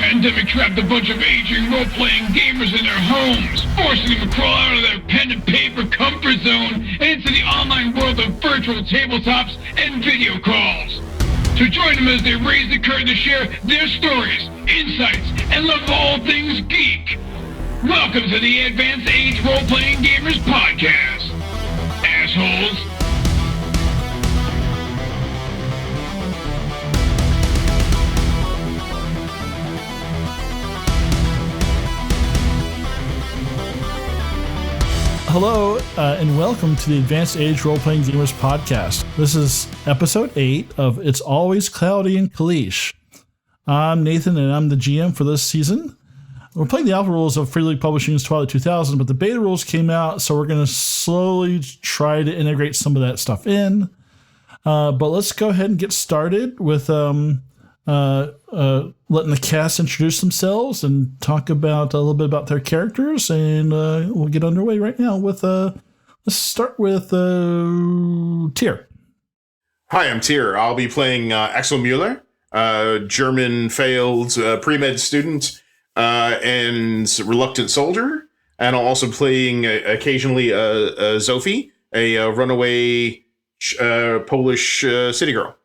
pandemic trapped a bunch of aging role-playing gamers in their homes, forcing them to crawl out of their pen and paper comfort zone and into the online world of virtual tabletops and video calls. So join them as they raise the curtain to share their stories, insights, and love of all things geek. Welcome to the Advanced Age Role-Playing Gamers Podcast, assholes. Hello, and welcome to the Advanced Age Role-Playing Gamers Podcast. This is episode 8 of It's Always Cloudy in Kalisz. I'm Nathan, and I'm the GM for this season. We're playing the alpha rules of Free League Publishing's Twilight 2000, but the beta rules came out, so we're going to slowly try to integrate some of that stuff in. But let's go ahead and get started with letting the cast introduce themselves and talk about a little bit about their characters, and we'll get underway right now with let's start with Tyr. Hi, I'm Tyr. I'll be playing Axel Mueller, German failed pre-med student and reluctant soldier, and I'm also playing occasionally Zofie, a runaway Polish city girl.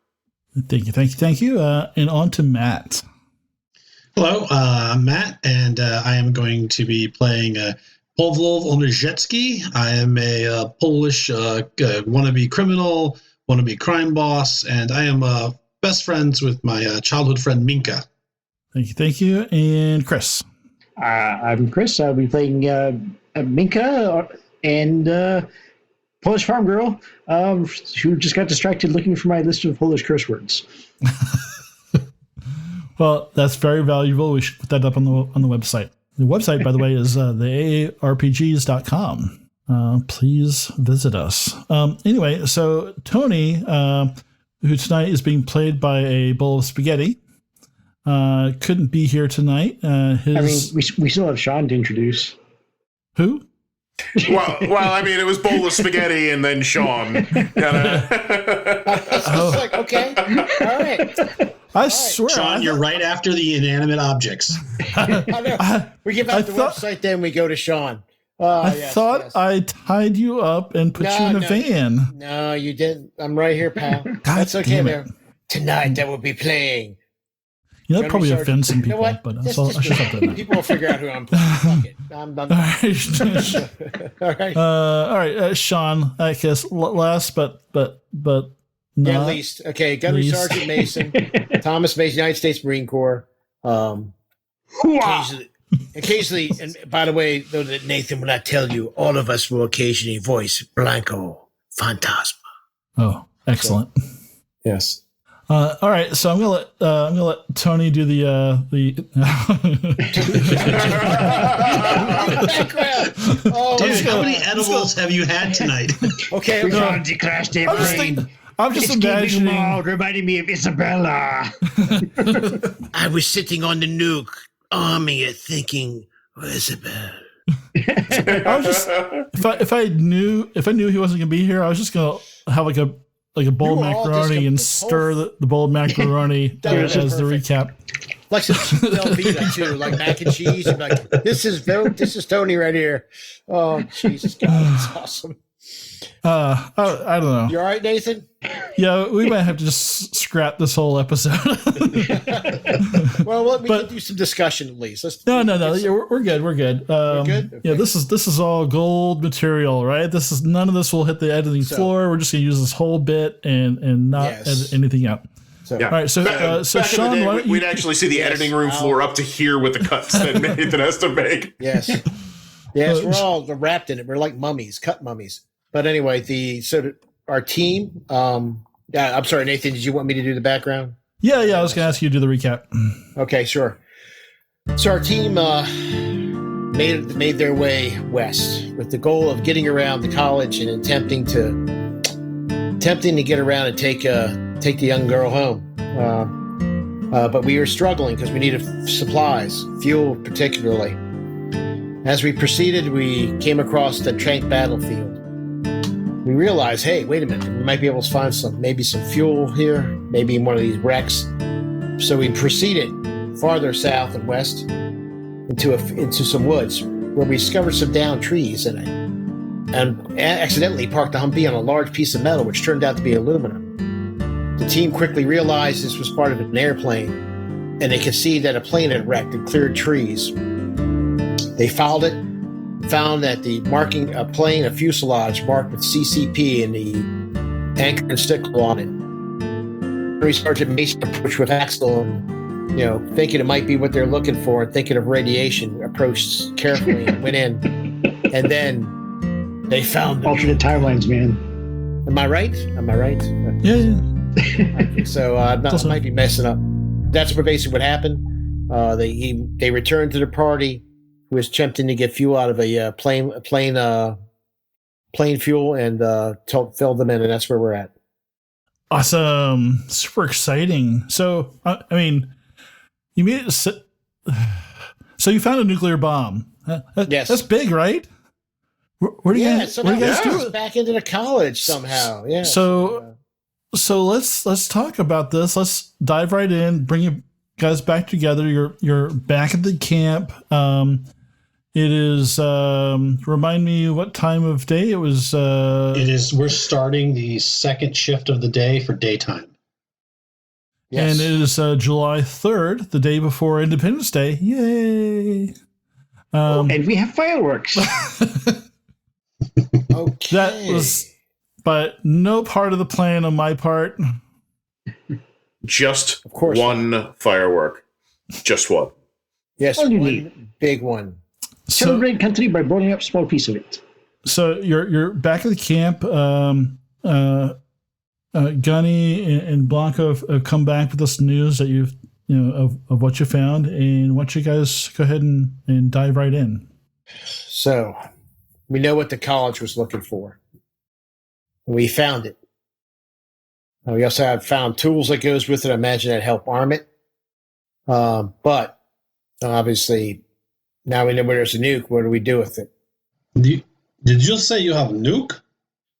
Thank you. And on to Matt. Hello, I'm Matt, and I am going to be playing Pavlov Olniszewski. I am a Polish wannabe criminal, wannabe crime boss, and I am best friends with my childhood friend Minka. Thank you. And Chris. I'm Chris. I'll be playing Minka and Polish farm girl who just got distracted looking for my list of Polish curse words. Well, that's very valuable. We should put that up on the website. The website, by the way, is the AARPGs.com. Please visit us. Anyway, so Tony, who tonight is being played by a bowl of spaghetti, couldn't be here tonight. We still have Sean to introduce. Who? Well, I mean, it was bowl of spaghetti and then Sean. Like, okay, all right. I swear, Sean, you're right after the inanimate objects. I know. We give out the website, then we go to Sean. I thought I tied you up and put you in a van. No, you didn't. I'm right here, pal. That's okay there. Tonight, I will be playing. You know, that probably offends some people, but I should stop doing that. People will figure out who I'm playing. Fuck it. I'm done. All right. All right. Sean, I guess last, but not least. Okay, Gunny Sgt Mason, Thomas Mason, United States Marine Corps. Occasionally, and by the way, though that Nathan will not tell you, all of us will occasionally voice Blanco Phantasma. Oh, excellent. So, yes. All right, so I'm gonna let Tony do the. Dude, how many edibles have you had tonight? Okay, I'm just imagining. Reminding me of Isabella. I was sitting on the Nuke, arming it, thinking, Isabel. I was just if I knew he wasn't gonna be here, I was just gonna have like a bowl of macaroni and stir the bowl of macaroni as the recap. Like some Velveeta too, like mac and cheese. You're like, this is Tony right here. Oh, Jesus God, it's awesome. I don't know. You all right, Nathan? Yeah, we might have to just scrap this whole episode. Well, we can do some discussion at least. No. Yeah, we're good. We're good. We're good? Okay. Yeah, this is all gold material, right? None of this will hit the editing floor. We're just gonna use this whole bit and not edit anything out. So, yeah. All right, so Sean, in the day, we'd actually see the editing room floor up to here with the cuts that Nathan has to make. Yes, we're all wrapped in it. We're like mummies, cut mummies. But anyway, our team. I'm sorry, Nathan. Did you want me to do the background? Yeah. I was going to ask you to do the recap. Okay, sure. So our team made their way west with the goal of getting around the college and attempting to get around and take the young girl home. But we were struggling because we needed supplies, fuel particularly. As we proceeded, we came across the Trank battlefield. We realized, hey, wait a minute, we might be able to find some fuel here, maybe in one of these wrecks. So we proceeded farther south and west into some woods where we discovered some downed trees in it, and accidentally parked the Humvee on a large piece of metal, which turned out to be aluminum. The team quickly realized this was part of an airplane, and they could see that a plane had wrecked and cleared trees. They followed it, found that the marking a plane, a fuselage marked with CCP and the anchor and sticker on it. Gunny Sgt Mason approached with Axel, and, thinking it might be what they're looking for, and thinking of radiation, approached carefully and went in. And then they found them. Alternate timelines, man. Am I right? Yeah. So I might be messing up. That's basically what happened. They returned to the party, who was attempting to get fuel out of a plane fuel, and filled them in, and that's where we're at. Awesome. Super exciting. So, you made it. So you found a nuclear bomb. Yes. That's big, right? Where do you guys do it? Back into the college somehow. Yeah. So let's talk about this. Let's dive right in. Bring you guys back together. You're back at the camp. It is. Remind me what time of day it was. It is. We're starting the second shift of the day for daytime. And Yes. it is July 3rd, the day before Independence Day. Yay! And we have fireworks. Okay. That was, but no part of the plan on my part. Just Of course. one firework. Just one. Yes, All you one need. big one. So, Celebrate country by blowing up a small piece of it. so you're back at the camp. Gunny and Blanco have come back with this news that of what you found, and why don't you guys go ahead and dive right in. So we know what the college was looking for. We found it. We also have found tools that goes with it. I imagine that help arm it. But obviously, now we know where there's a nuke. What do we do with it? Did you say you have nuke?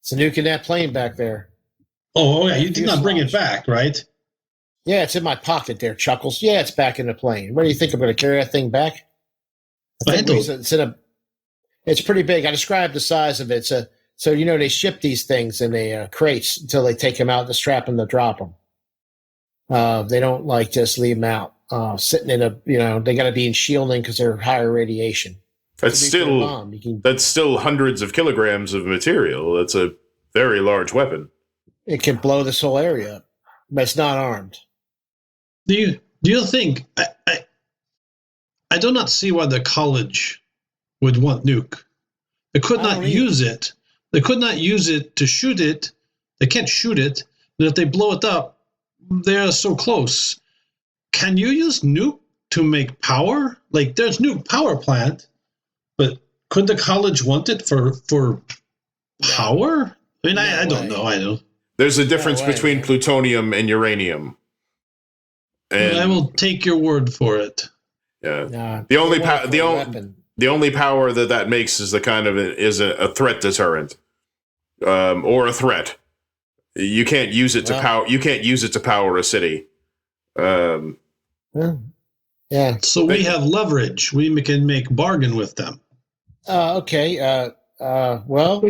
It's a nuke in that plane back there. Oh, yeah. You did not bring it back, right? Yeah, it's in my pocket there, Chuckles. Yeah, it's back in the plane. What do you think? I'm going to carry that thing back? It's pretty big. I described the size of it. So they ship these things in crates until they take them out to strap them to drop them. They don't just leave them out sitting in they got to be in shielding because they're higher radiation. That's still hundreds of kilograms of material. That's a very large weapon. It can blow this whole area up, but it's not armed. Do you think I do not see why the college would want nuke. They could not use it. They could not use it to shoot it. They can't shoot it. And if they blow it up, they're so close. Can you use nuke to make power? Like there's nuke power plant, but could the college want it for power? I mean, I don't know. I don't. There's a difference between plutonium and uranium. And I will take your word for it. Yeah. The only power that makes is a threat deterrent, or a threat. You can't use it to power. You can't use it to power a city. Yeah. So we have leverage. We can make bargain with them. Okay. Well,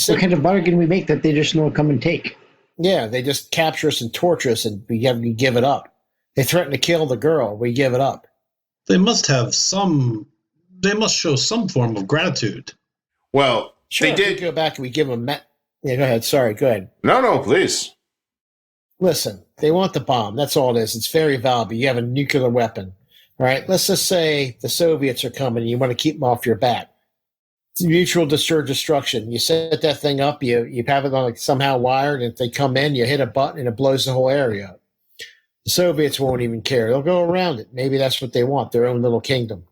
What kind of bargain we make that they just know come and take? Yeah, they just capture us and torture us, and we give it up. They threaten to kill the girl. We give it up. They must have some. They must show some form of gratitude. Well, sure, they did go back and we give them. Yeah, go ahead. Sorry, go ahead. No, please. Listen, they want the bomb. That's all it is. It's very valuable. You have a nuclear weapon. All right. Let's just say the Soviets are coming. And you want to keep them off your back. It's mutual destruction. You set that thing up. You have it somehow wired, and if they come in, you hit a button and it blows the whole area up. The Soviets won't even care. They'll go around it. Maybe that's what they want, their own little kingdom.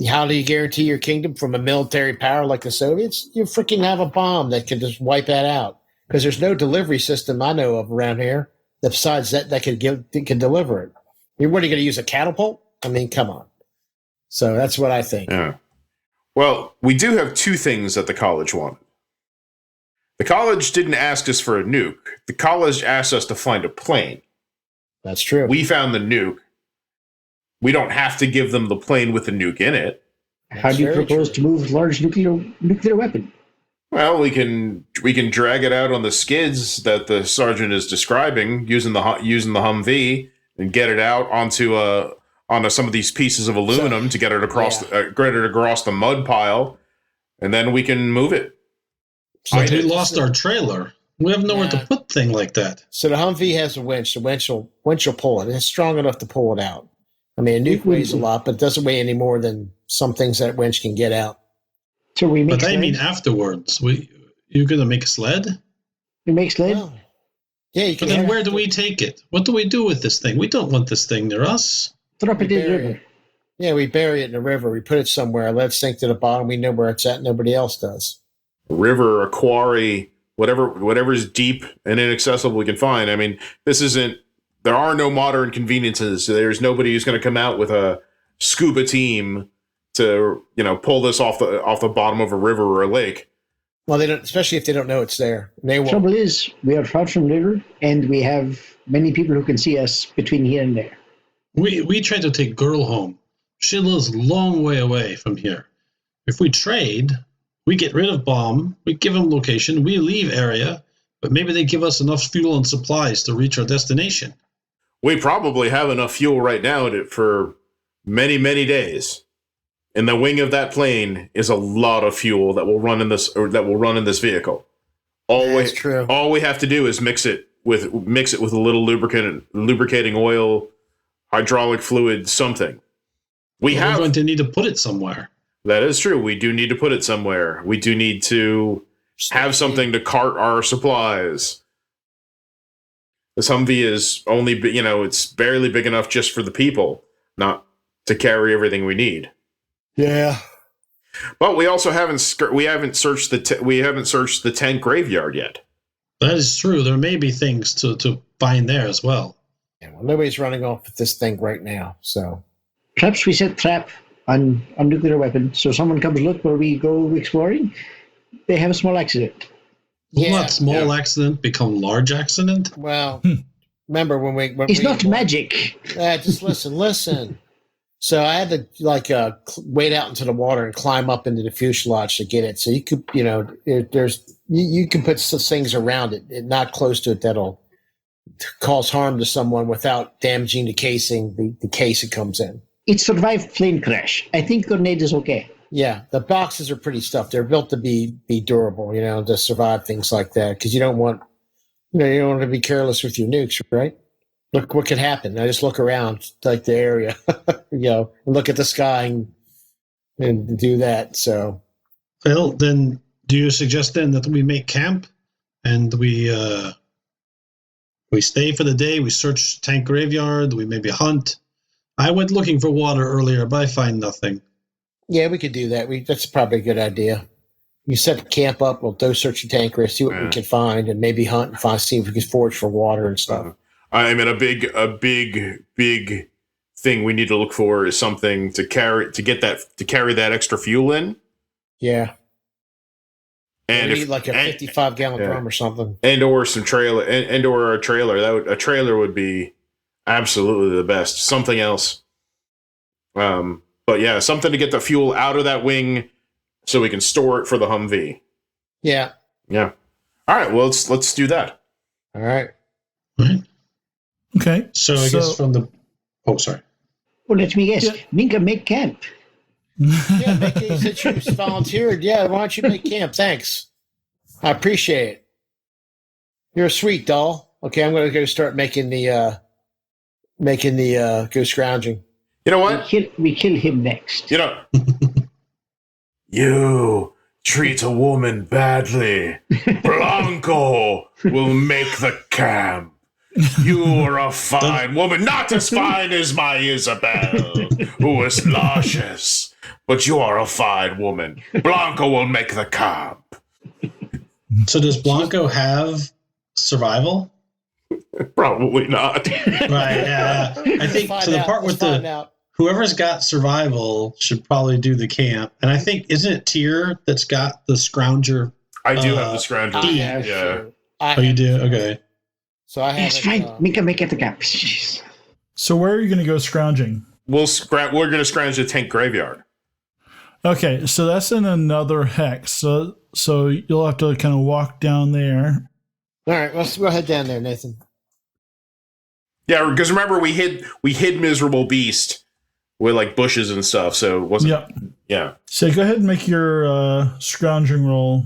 How do you guarantee your kingdom from a military power like the Soviets? You freaking have a bomb that can just wipe that out. Because there's no delivery system I know of around here that besides that can deliver it. What are you going to use, a catapult? I mean, come on. So that's what I think. Yeah. Well, we do have two things that the college wanted. The college didn't ask us for a nuke. The college asked us to find a plane. That's true. We found the nuke, we don't have to give them the plane with the nuke in it. How do you propose to move large nuclear weapon? Well, we can drag it out on the skids that the sergeant is describing using the Humvee and get it out onto some of these pieces of aluminum to get it across the mud pile, and then we can move it. But we lost our trailer. We have nowhere to put thing like that. So the Humvee has a winch. The winch will pull it. It's strong enough to pull it out. I mean, a nuke weighs a lot, but it doesn't weigh any more than some things that winch can get out. So we make. But I mean, afterwards, you're gonna make a sled. We make sled. Well, yeah, you can. But then where do we take it? What do we do with this thing? We don't want this thing near us. Drop it in the river. Yeah, we bury it in the river. We put it somewhere. Let it sink to the bottom. We know where it's at. Nobody else does. A river, a quarry, whatever's deep and inaccessible we can find. I mean, there are no modern conveniences. There's nobody who's going to come out with a scuba team to, pull this off the bottom of a river or a lake. Well, they don't, especially if they don't know it's there. They won't. Trouble is, we are far from the river, and we have many people who can see us between here and there. We tried to take girl home. She lives a long way away from here. If we trade, we get rid of bomb, we give them location, we leave area, but maybe they give us enough fuel and supplies to reach our destination. We probably have enough fuel right now for many, many days. In the wing of that plane is a lot of fuel that will run in this vehicle. That's true. All we have to do is mix it with a little lubricating oil, hydraulic fluid, something. We're going to need to put it somewhere. That is true. We do need to put it somewhere. We do need to have something to cart our supplies. This Humvee is only, it's barely big enough just for the people, not to carry everything we need. Yeah. But we also haven't searched the tank graveyard yet. That is true. There may be things to find there as well. Yeah, well, nobody's running off with this thing right now, so. Perhaps we set trap on nuclear weapon, so someone comes look where we go exploring, they have a small accident. Will that small accident become large accident? Well, remember when it's not magic. Just listen. So I had to wade out into the water and climb up into the fuselage to get it. So you could, you can put some things around it, not close to it, that'll cause harm to someone without damaging the casing, the case it comes in. It survived plane crash. I think grenade is okay. Yeah, the boxes are pretty stuffed. They're built to be durable, to survive things like that. Because you don't want to be careless with your nukes, right? Look what could happen. I just look around, like the area, and look at the sky and do that. So, well, then, do you suggest then that we make camp and we stay for the day? We search tank graveyard. We maybe hunt. I went looking for water earlier, but I find nothing. Yeah, we could do that. That's probably a good idea. You set the camp up. We'll go search the tank, see what we can find, and maybe hunt and see if we can forage for water and stuff. I mean, a big thing we need to look for is something to carry that extra fuel in. Yeah. And we need like a 55-gallon drum or something, or some trailer, or a trailer. A trailer would be absolutely the best. Something else. But yeah, something to get the fuel out of that wing so we can store it for the Humvee. Yeah. Yeah. All right. Well, let's do that. All right. Okay. So I guess from the. Oh, sorry. Well, let me guess. Yeah. Minka, make camp. Yeah, Minka, you said you volunteered. Yeah, why don't you make camp? Thanks. I appreciate it. You're a sweet doll. Okay, I'm going to go start making the go scrounging. You know what? We kill him next. You treat a woman badly. Blanco will make the camp. You are a fine woman, not as fine as my Isabel, who is luscious, but you are a fine woman. Blanco will make the camp. So does Blanco have survival? Probably not. Right, yeah. I think so. The part with whoever's got survival should probably do the camp. And I think, isn't it Tyr that's got the scrounger? I do have the scrounger. Oh, you do? Okay. So I have That's fine. Minka, make it the camp. So where are you going to go scrounging? we're going to scrounge the tank graveyard. Okay, so that's in another hex. So you'll have to kind of walk down there. All right, let's go ahead down there, Nathan. Yeah, because remember we hid Miserable Beast with like bushes and stuff, so it wasn't. Yep. Yeah. So go ahead and make your scrounging roll.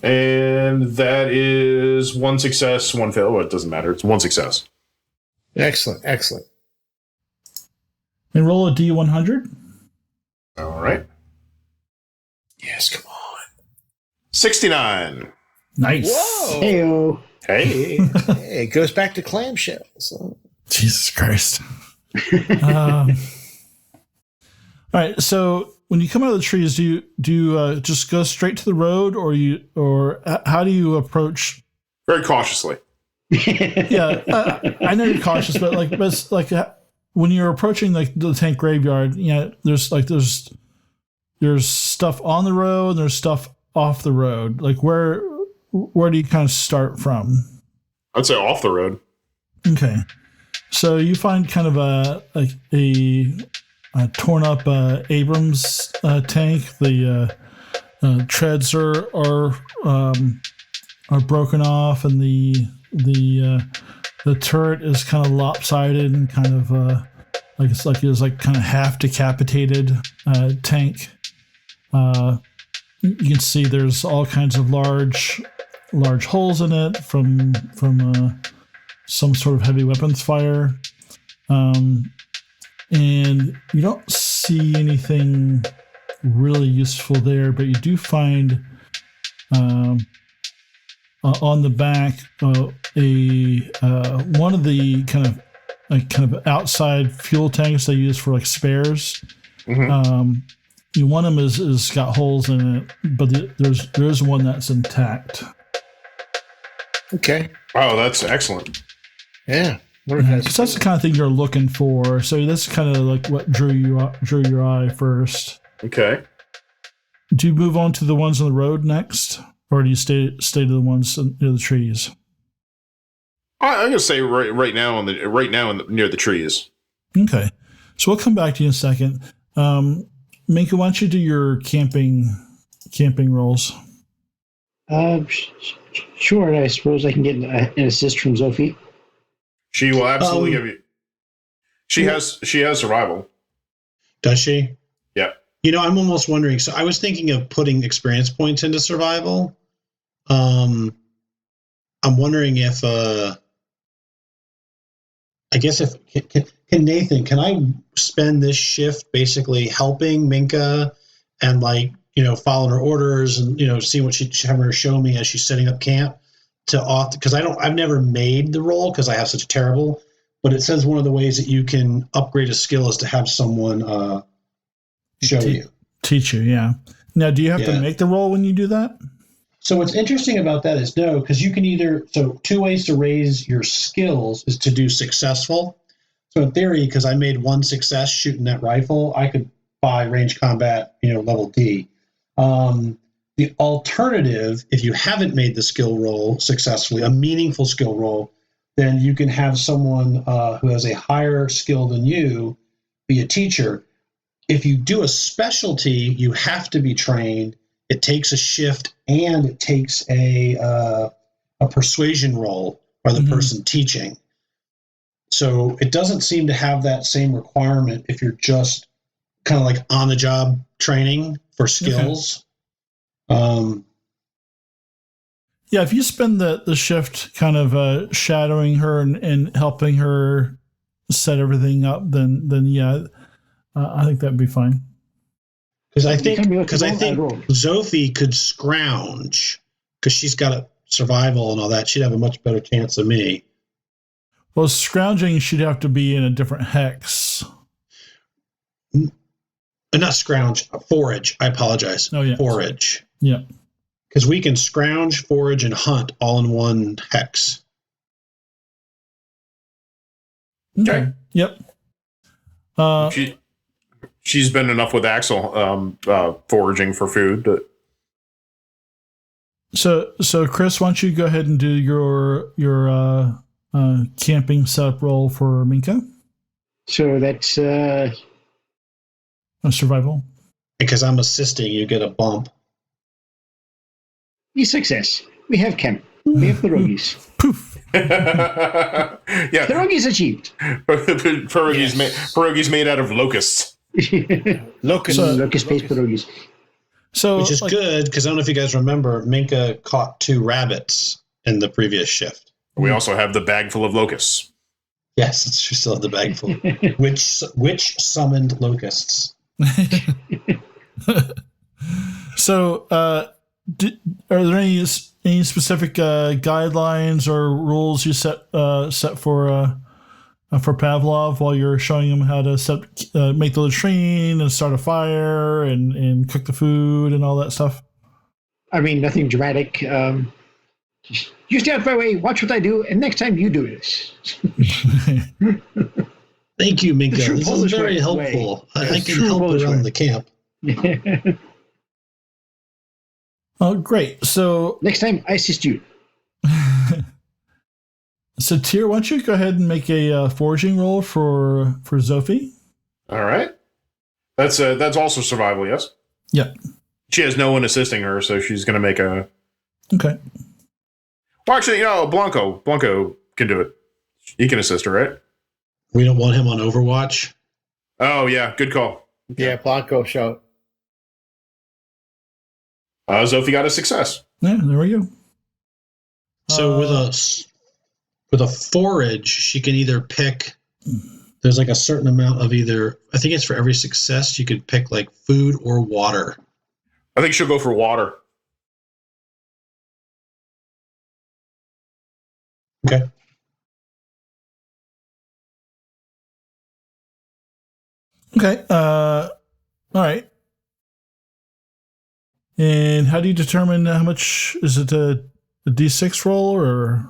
And that is 1 success, 1 fail. Well, it doesn't matter. It's 1 success. Excellent. And roll a D100. All right. Yes, come on. 69. Nice. Whoa. Heyo. Hey. Hey, it goes back to clamshells. Jesus Christ. All right. So when you come out of the trees, do you just go straight to the road, or how do you approach? Very cautiously. Yeah, I know you're cautious, but it's like when you're approaching like the tank graveyard, there's stuff on the road, and there's stuff off the road. Like where do you kind of start from? I'd say off the road. Okay, so you find kind of a torn up Abrams tank. The treads are broken off, and the turret is kind of lopsided and kind of it was kind of half decapitated tank. You can see there's all kinds of large holes in it from some sort of heavy weapons fire. And you don't see anything really useful there, but you do find on the back one of the kind of outside fuel tanks they use for like spares. Mm-hmm. One of them is got holes in it, but there's one that's intact. Okay. Oh, that's excellent. Yeah. So that's the kind of thing you're looking for. So that's kind of like what drew your eye first. Okay. Do you move on to the ones on the road next, or do you stay to the ones near the trees? I'm gonna say right now near the trees. Okay, so we'll come back to you in a second. Minka, why don't you do your camping rolls? Sure. I suppose I can get an assist from Zofie. She will absolutely give you. She has survival. Does she? Yeah. I'm almost wondering. So I was thinking of putting experience points into survival. I'm wondering if can Nathan, can I spend this shift basically helping Minka and following her orders and seeing what she's having her show me as she's setting up camp because I've never made the role because I have such a terrible, but it says one of the ways that you can upgrade a skill is to have someone show you. Teach you, yeah. Now, do you have to make the roll when you do that? So what's interesting about that is no, because you can two ways to raise your skills is to do successful. So in theory, because I made 1 success shooting that rifle, I could buy range combat, level D. The alternative, if you haven't made the skill roll successfully, a meaningful skill roll, then you can have someone who has a higher skill than you be a teacher. If you do a specialty, you have to be trained. It takes a shift and it takes a persuasion roll by the person teaching. So it doesn't seem to have that same requirement if you're just kind of like on the job training for skills. Okay. Yeah, if you spend the shift kind of shadowing her and helping her set everything up, then yeah, I think that'd be fine. Because I think Zofie could scrounge because she's got a survival and all that. She'd have a much better chance than me. Well, scrounging should have to be in a different hex. Not scrounge, forage. I apologize. Oh yeah, forage. Yeah. Because we can scrounge, forage, and hunt all in one hex. Okay. Yep. She's been enough with Axel foraging for food. But... So Chris, why don't you go ahead and do your camping setup roll for Minka? So that's Survival. Because I'm assisting, you get a bump. We success. We have camp. We have pierogies. Poof. Yeah. Pierogies achieved. Pierogies made out of locusts. Locust-based pierogies. So, Which is good, because I don't know if you guys remember, Minka caught 2 rabbits in the previous shift. We also have the bag full of locusts. Yes, it's true, still have the bag full. Which summoned locusts. So, are there any specific guidelines or rules you set for Pavlov while you're showing him how to make the latrine and start a fire and cook the food and all that stuff? I mean, nothing dramatic. Just, you stay out of my way, watch what I do, and next time you do this. Thank you, Minka. True This is Polish very way. helpful. I can True help Polish around way. the camp. Oh, great. So, Next time, I assist you. so Tyr, why don't you go ahead and make a foraging roll for Zofie? All right. That's also survival, yes? Yeah. She has no one assisting her, so she's going to make a... Okay. Well, actually, Blanco can do it. He can assist her, right? We don't want him on Overwatch. Oh, yeah. Good call. Yeah, Blanco show. Zofie got a success. Yeah, there we go. So with a forage, she can either pick. There's like a certain amount of either. I think it's for every success you could pick like food or water. I think she'll go for water. Okay. Okay. All right. And how do you determine how much? Is it a D6 roll or?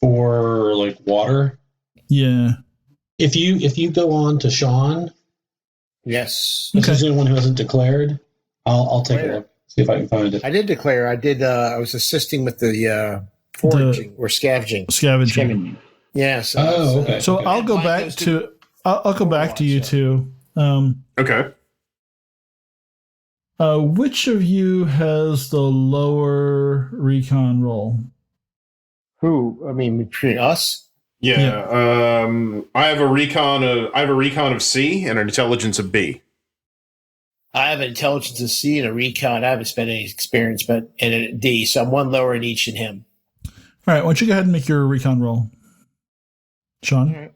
For like water. Yeah. If you go on to Sean, Yes. this Okay. is the only one who hasn't declared. I'll take a look, see if I can find it. I did declare. I was assisting with the foraging or scavenging. Scavenging. Yes. Oh, okay. So I'll go back to. I'll go back to you two. Okay. Which of you has the lower recon roll? Who? I mean, between us. Yeah. I have a recon of C and an intelligence of B. I have an intelligence of C and a recon. I haven't spent any experience, but and a D, so I'm one lower in each in him. All right. Why don't you go ahead and make your recon roll, Sean?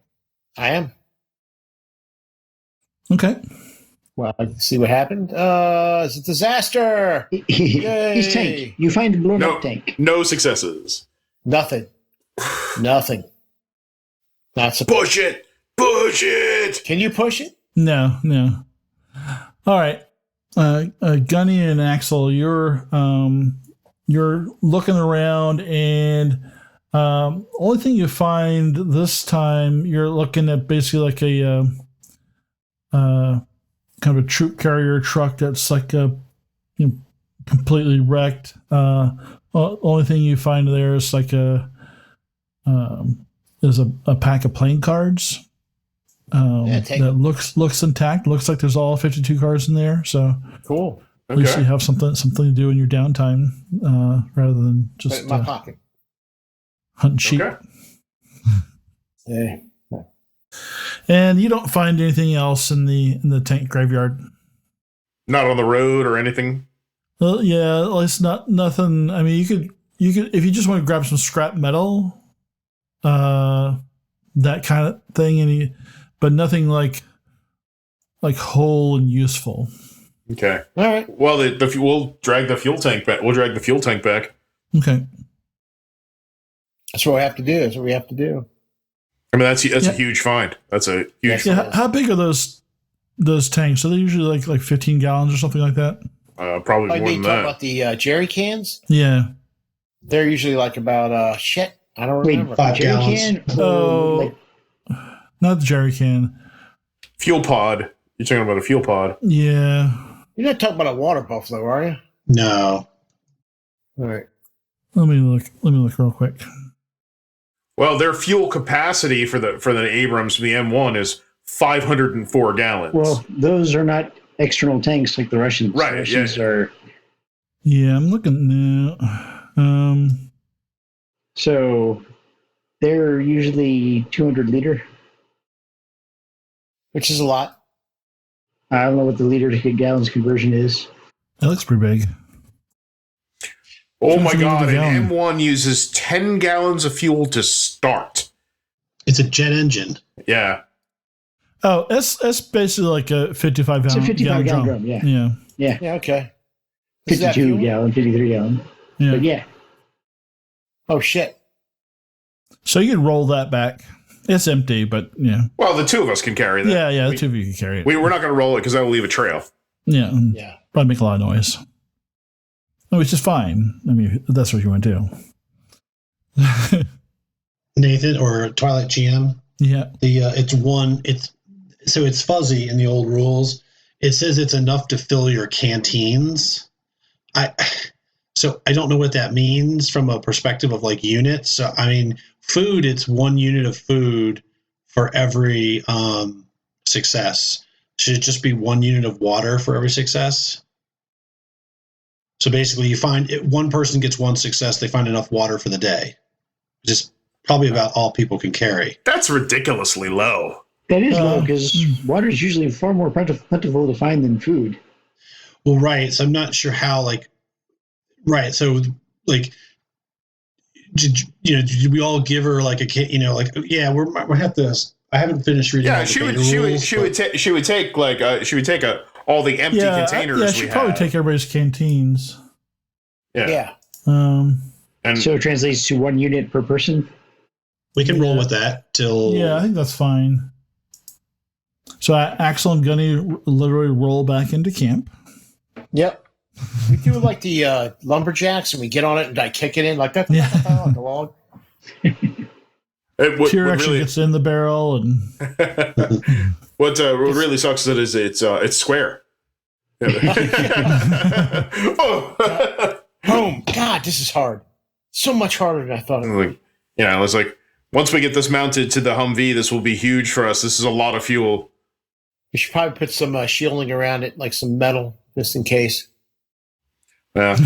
I am. Okay. Well, I can see what happened. It's a disaster. He's tank. You find a blown No, up tank. no successes. Nothing. Not supposed. Push it. Push it. Can you push it? No. All right. Gunny and Axel, you're looking around, and only thing you find this time, you're looking at basically like a kind of a troop carrier truck that's like completely wrecked. Only thing you find there is like a pack of playing cards. That looks intact. Looks like there's all 52 cards in there. So Cool. at least you have something to do in your downtime, rather than Put it just in my pocket. hunting sheep. Okay. Yeah. And you don't find anything else in the tank graveyard. Not on the road or anything. Well, yeah, it's nothing. I mean, you could if you just want to grab some scrap metal, that kind of thing, but nothing like whole and useful. Okay. All right. Well, we'll drag the fuel tank back. We'll drag the fuel tank back. Okay. That's what we have to do. That's what we have to do. I mean, that's a huge find. That's a huge. Yeah. How big are those tanks? Are they usually like 15 gallons or something like that? Probably Like more they than talk that. about the jerry cans. Yeah. They're usually like about shit. I don't Wait, remember. 5 jerry gallons. can? Oh, not the jerry can. Fuel pod. You're talking about a fuel pod. Yeah. You're not talking about a water buffalo, are you? No. All right. Let me look real quick. Well, their fuel capacity for the Abrams, the M1, is 504 gallons. Well, those are not external tanks like the Russians. Right, The Russians are. Yeah, I'm looking now. So they're usually 200 liter. which is a lot. I don't know what the liter to gallons conversion is. That looks pretty big. Oh my Sounds like god, a an gallon. M1 uses 10 gallons of fuel to start. It's a jet engine. Yeah. Oh, that's basically like a 55 It's a gallon, 55 gallon drum. drum, yeah. Yeah. Yeah, Yeah, okay. Is that 52 fuel? gallon, 53 gallon. Yeah. But yeah, Oh, shit. So you can roll that back. It's empty, but yeah. Well, the two of us can carry that. Yeah, the two of you can carry it. We're not going to roll it because that will leave a trail. Yeah. Yeah. Probably make a lot of noise. Which is fine. I mean, if that's what you want to do. Nathan or Twilight GM. Yeah. It's fuzzy in the old rules. It says it's enough to fill your canteens. So I don't know what that means from a perspective of like units. So I mean, food, it's 1 unit of food for every success. Should it just be 1 unit of water for every success? So basically, you find one person gets 1 success, they find enough water for the day. Just probably about all people can carry. That's ridiculously low. that is low because water is usually far more plentiful to find than food. Well, right. So I'm not sure how, right. So, did we all give her like yeah, we have to. I haven't finished reading. Yeah, all the she beta would rules, take all the empty containers Yeah, we she'd have. probably take everybody's canteens. Yeah. Yeah. And So it translates to 1 unit per person. we can roll with that till. Yeah, I think that's fine. So Axel and Gunny literally roll back into camp. Yep. We do like the lumberjacks, and we get on it and I kick it in like that. Yeah. Like a log. Tyr actually gets in the barrel, and what really sucks is that it's square. Oh. Boom. God, this is hard. So much harder than I thought it would. Yeah, I was like, once we get this mounted to the Humvee, this will be huge for us. This is a lot of fuel. We should probably put some shielding around it, like some metal, just in case. Yeah,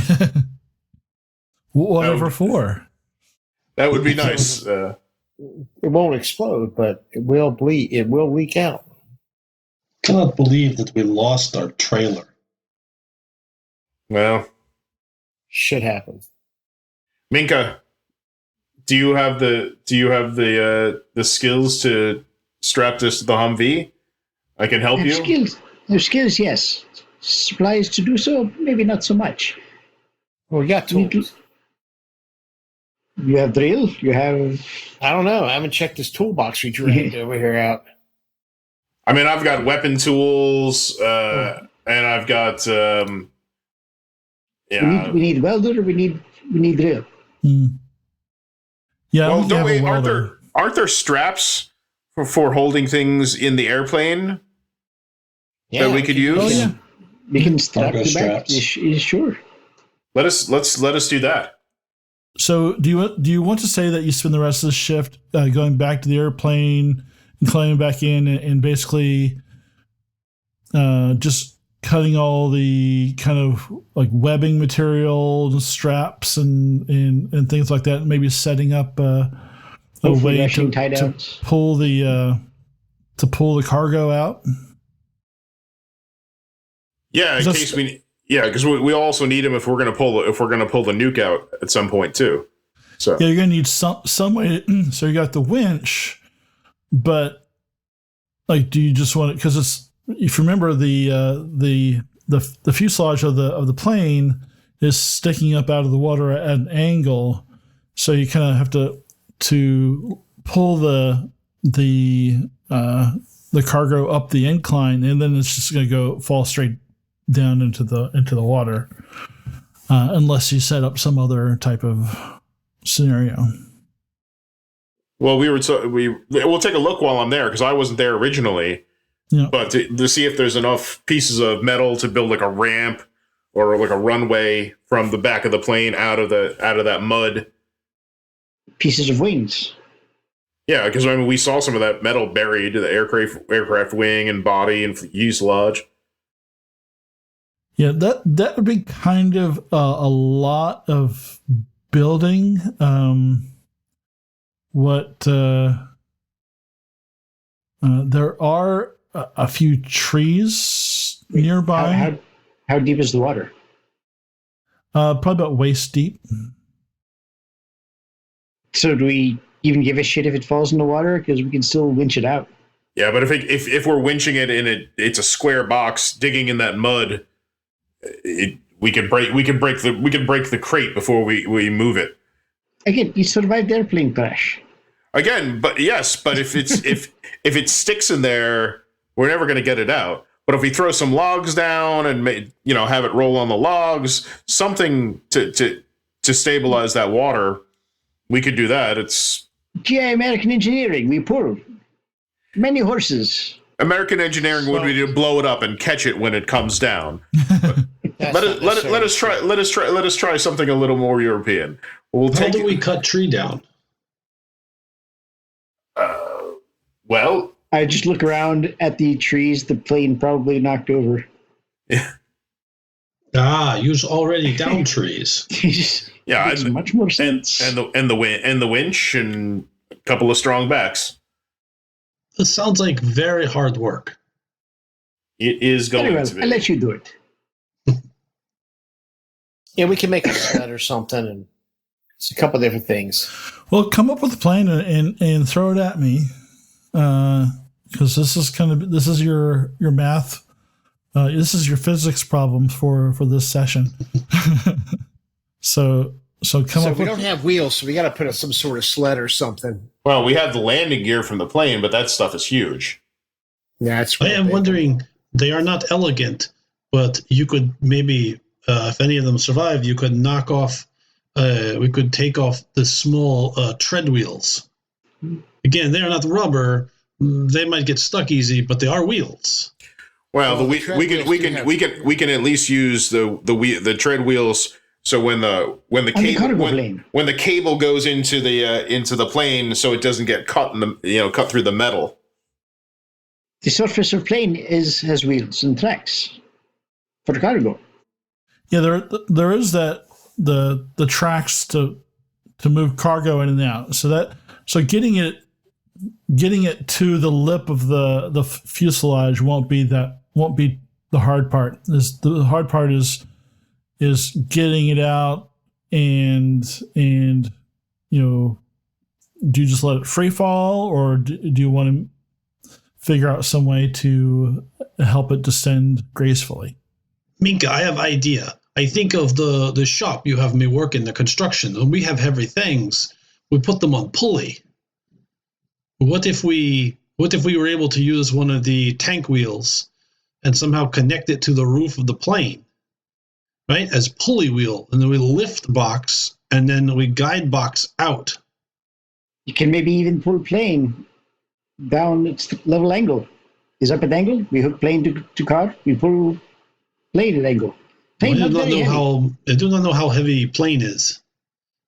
whatever for. that would be nice. It won't explode, but it will bleed. It will leak out. Cannot believe that we lost our trailer. Well, Shit happens. Minka, do you have the skills to strap this to the Humvee? I can help you. Skills, yes. Supplies to do so, maybe not so much. Well, we got tools. You have drill. You have. I don't know. I haven't checked this toolbox we dragged over here out. I mean, I've got weapon tools, and I've got We need welder. We need drill. Yeah. Well, we have a wait, welder. aren't there straps for holding things in the airplane that we could use? Oh yeah. We can strap Cargo the back. straps. Sure. Let us do that. So do you want to say that you spend the rest of the shift going back to the airplane and climbing back in and basically just cutting all the kind of like webbing material and straps and things like that, and maybe setting up a Hopefully way rushing to tie-downs. pull the cargo out? Yeah, in That's- case because we also need them if we're gonna pull the nuke out at some point too. So Yeah, you're gonna need some way. So you got the winch, but like, do you just want it? Because it's, if you remember, the fuselage of the plane is sticking up out of the water at an angle, so you kind of have to pull the cargo up the incline, and then it's just gonna fall straight down into the water, unless you set up some other type of scenario. well, we'll take a look while I'm there because I wasn't there originally. Yeah. But to see if there's enough pieces of metal to build like a ramp or like a runway from the back of the plane out of that mud. Pieces of wings. Yeah, because I mean, we saw some of that metal buried to the aircraft wing and body and fuselage. Yeah, that would be kind of a lot of building. There are a few trees nearby. How deep is the water? Probably about waist deep. So do we even give a shit if it falls in the water? Because we can still winch it out. Yeah, but if we're winching it and it's a square box digging in that mud, we could break the crate before we move it. Again, you survived the airplane crash. Again, but if it's if it sticks in there, we're never going to get it out. But if we throw some logs down and have it roll on the logs, something to stabilize that water, we could do that. It's GI American engineering. We pull many horses. American engineering would be to blow it up and catch it when it comes down. Let us try something a little more European. How do we cut tree down? Well, I just look around at the trees the plane probably knocked over. Yeah. Use already down trees. Yeah, makes much more sense. And the winch and a couple of strong backs. This sounds like very hard work. It is going Very well. to be. I'll let you do it. Yeah, we can make a sled or something, and it's a couple different things. Well, come up with a plan and throw it at me, because this is your math, this is your physics problem for this session. So come up. We don't have wheels, so we got to put some sort of sled or something. Well, we have the landing gear from the plane, but that stuff is huge. Yeah, it's. I am wondering. They are not elegant, but you could maybe, if any of them survive, you could knock off. We could take off the small tread wheels. Again, they are not rubber. They might get stuck easy, but they are wheels. Well, we can at least use the tread wheels. So when the cable goes into the plane, so it doesn't get cut cut through the metal. The surface of plane has wheels and tracks for the cargo. Yeah, there is that the tracks to move cargo in and out. So getting it to the lip of the fuselage won't be the hard part. The hard part is getting it out and do you just let it free fall, or do you want to figure out some way to help it descend gracefully? Minka, I have an idea. I think of the shop you have me work in, the construction. When we have heavy things, we put them on pulley. What if we were able to use one of the tank wheels and somehow connect it to the roof of the plane, right, as pulley wheel, and then we lift box, and then we guide box out. You can maybe even pull plane down its level angle. Is up at angle. We hook plane to car. We pull plane at angle. I do not know how heavy plane is,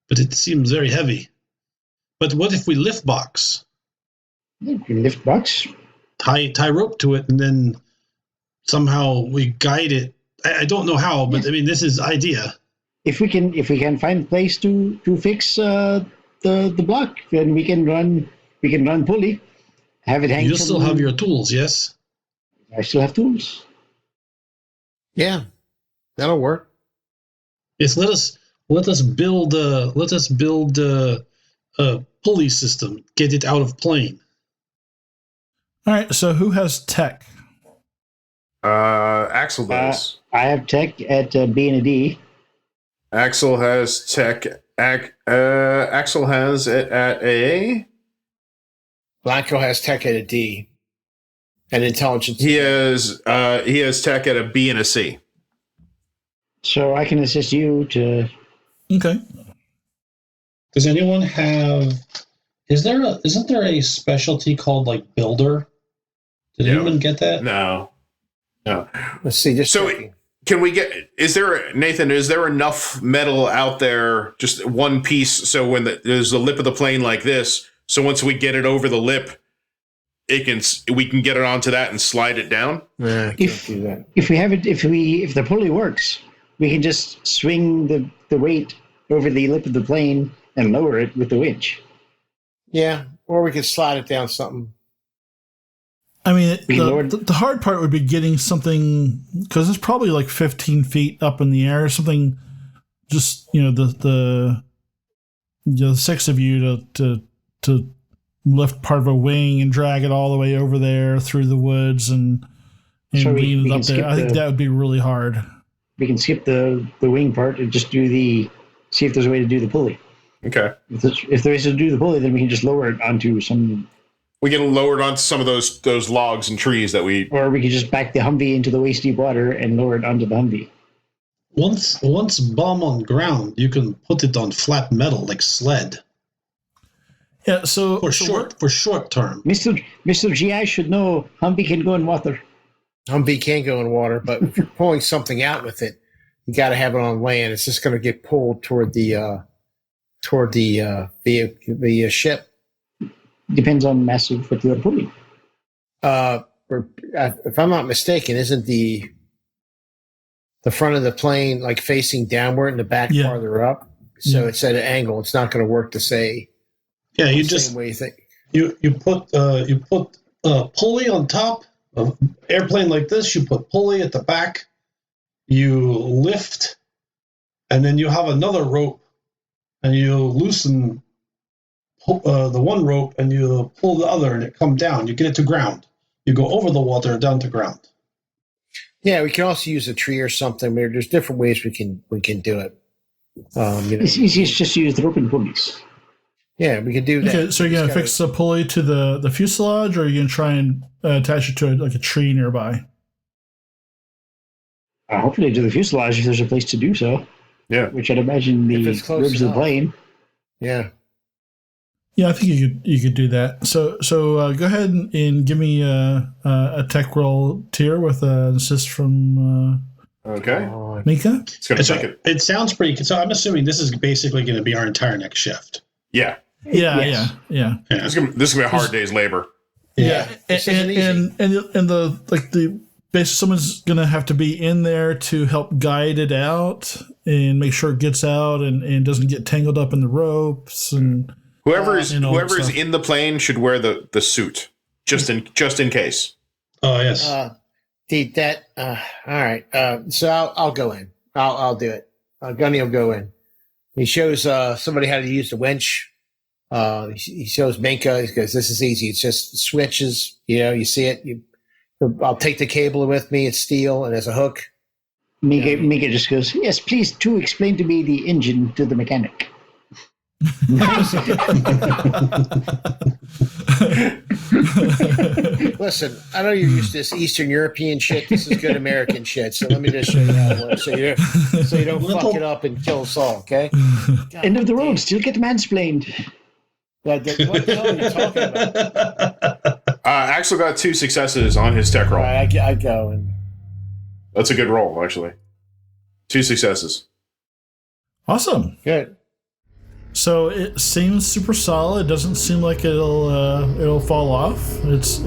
but it seems very heavy. But what if we lift box? You can lift box. Tie rope to it, and then somehow we guide it. I don't know how, but I mean, this is idea. If we can find a place to fix the block, then we can run pulley. Have it hang. You still have your tools, yes? I still have tools. Yeah, that'll work. Yes, let us build a pulley system. Get it out of plane. All right. So who has tech? Axel does. I have tech at B and a D. Axel has tech. Axel has it at A. Blanco has tech at a D, and intelligence. He has tech at a B and a C. So I can assist you to. Okay. Does anyone have? Isn't there a specialty called like builder? Did anyone get that? No. Let's see. Just so checking. Can we get? Is there enough metal out there? Just one piece. So when there's the lip of the plane like this, So once we get it over the lip, we can get it onto that and slide it down. Nah, I can't do that. If the pulley works, we can just swing the weight over the lip of the plane and lower it with the winch. Yeah, or we could slide it down something. I mean, the hard part would be getting something, because it's probably like 15 feet up in the air, something. Just the six of you to lift part of a wing and drag it all the way over there through the woods and lean it up there. I think that would be really hard. We can skip the wing part and just see if there's a way to do the pulley. Okay. If there is to do the pulley, then we can just lower it onto some. We can lower it onto some of those logs and trees that we. Or we could just back the Humvee into the waist deep water and lower it onto the Humvee. Once bomb on ground, you can put it on flat metal like sled. Yeah, for short term. Mr. GI should know Humvee can go in water. Humvee can go in water, but if you're pulling something out with it, you got to have it on land. It's just going to get pulled toward the ship. Depends on mass of what you're pulling. If I'm not mistaken, isn't the front of the plane like facing downward and the back farther up? So it's at an angle. It's not going to work to say. Yeah, you the just same way you think. You put pulley on top of airplane like this. You put pulley at the back. You lift, and then you have another rope, and you loosen the one rope, and you pull the other, and it comes down. You get it to ground. You go over the water and down to ground. Yeah, we can also use a tree or something. There's different ways we can do it. It's easiest just to use the rope and pulleys. Yeah, we can do that. Okay, so you're gonna fix the pulley to the fuselage, or are you gonna try and attach it to a tree nearby? Hopefully to the fuselage if there's a place to do so. Yeah, which I'd imagine the ribs of the plane. Yeah. Yeah, I think you could do that. So go ahead and give me a tech roll tier with an assist from Minka. It sounds pretty good. So I'm assuming this is basically going to be our entire next shift. Yeah. Yeah. This is gonna be a hard day's labor. Yeah, and basically someone's gonna have to be in there to help guide it out and make sure it gets out and doesn't get tangled up in the ropes and. Whoever is in the plane should wear the suit just in case. Oh yes. All right. So I'll go in. I'll do it. Gunny will go in. He shows somebody how to use the winch. He shows Minka. He goes, "This is easy. It's just switches. You see it. I'll take the cable with me. It's steel and there's a hook." Minka just goes, "Yes, please do explain to me the engine to the mechanic." Listen, I know you're used to this Eastern European shit. This is good American shit. So let me just show you how it works, so you don't fuck it up and kill us all. Okay. End of the road. Still get mansplained. What the hell are you talking about? Axel got 2 successes on his tech roll. All right, I go and. That's a good roll, actually. 2 successes. Awesome. Good. So it seems super solid. It doesn't seem like it'll fall off. It's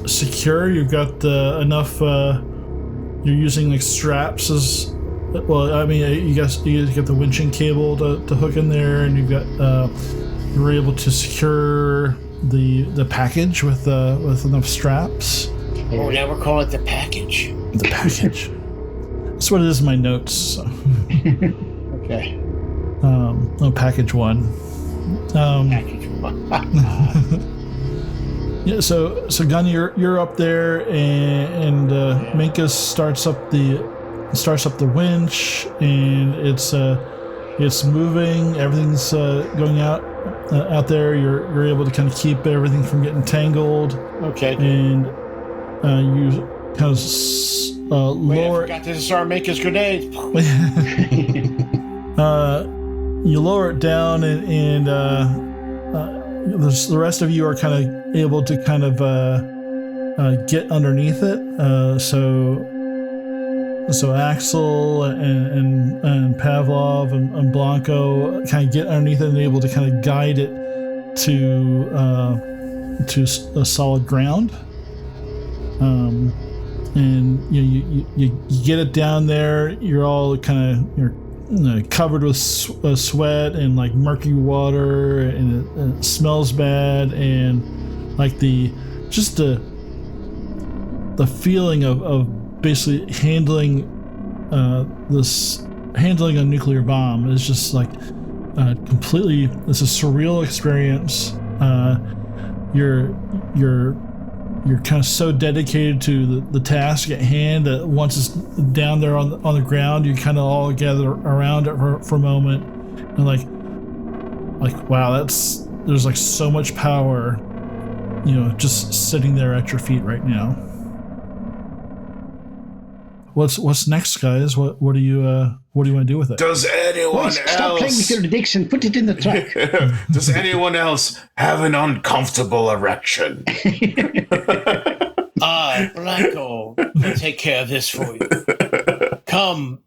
secure. You've got enough. You're using like straps as well. I mean, you guys get the winching cable to hook in there, and you've got you're able to secure the package with enough straps. Oh, now we're calling it the package. The package. That's what it is in my notes. So. Okay. Package 1. Package 1. Yeah. So Gunny, you're up there, and Minka starts up the winch, and it's moving. Everything's going out there. You're able to kind of keep everything from getting tangled. Okay. And you kind of lower. I forgot to disarm Minka's grenade. You lower it down, and the rest of you are kind of able to kind of get underneath it. So Axel and Pavlov and Blanco kind of get underneath it and able to kind of guide it to a solid ground. And you get it down there. You're all you're covered with sweat and like murky water, and it smells bad, and like the feeling of basically handling a nuclear bomb is just like completely. It's a surreal experience. You're kind of so dedicated to the task at hand that once it's down there on the ground, you kind of all gather around it for a moment, and like wow, there's like so much power, just sitting there at your feet right now. What's next, guys? What do you want to do with it? Does anyone else stop playing with your dicks and put it in the truck? Does anyone else have an uncomfortable erection? Blanco, I'll take care of this for you. Come,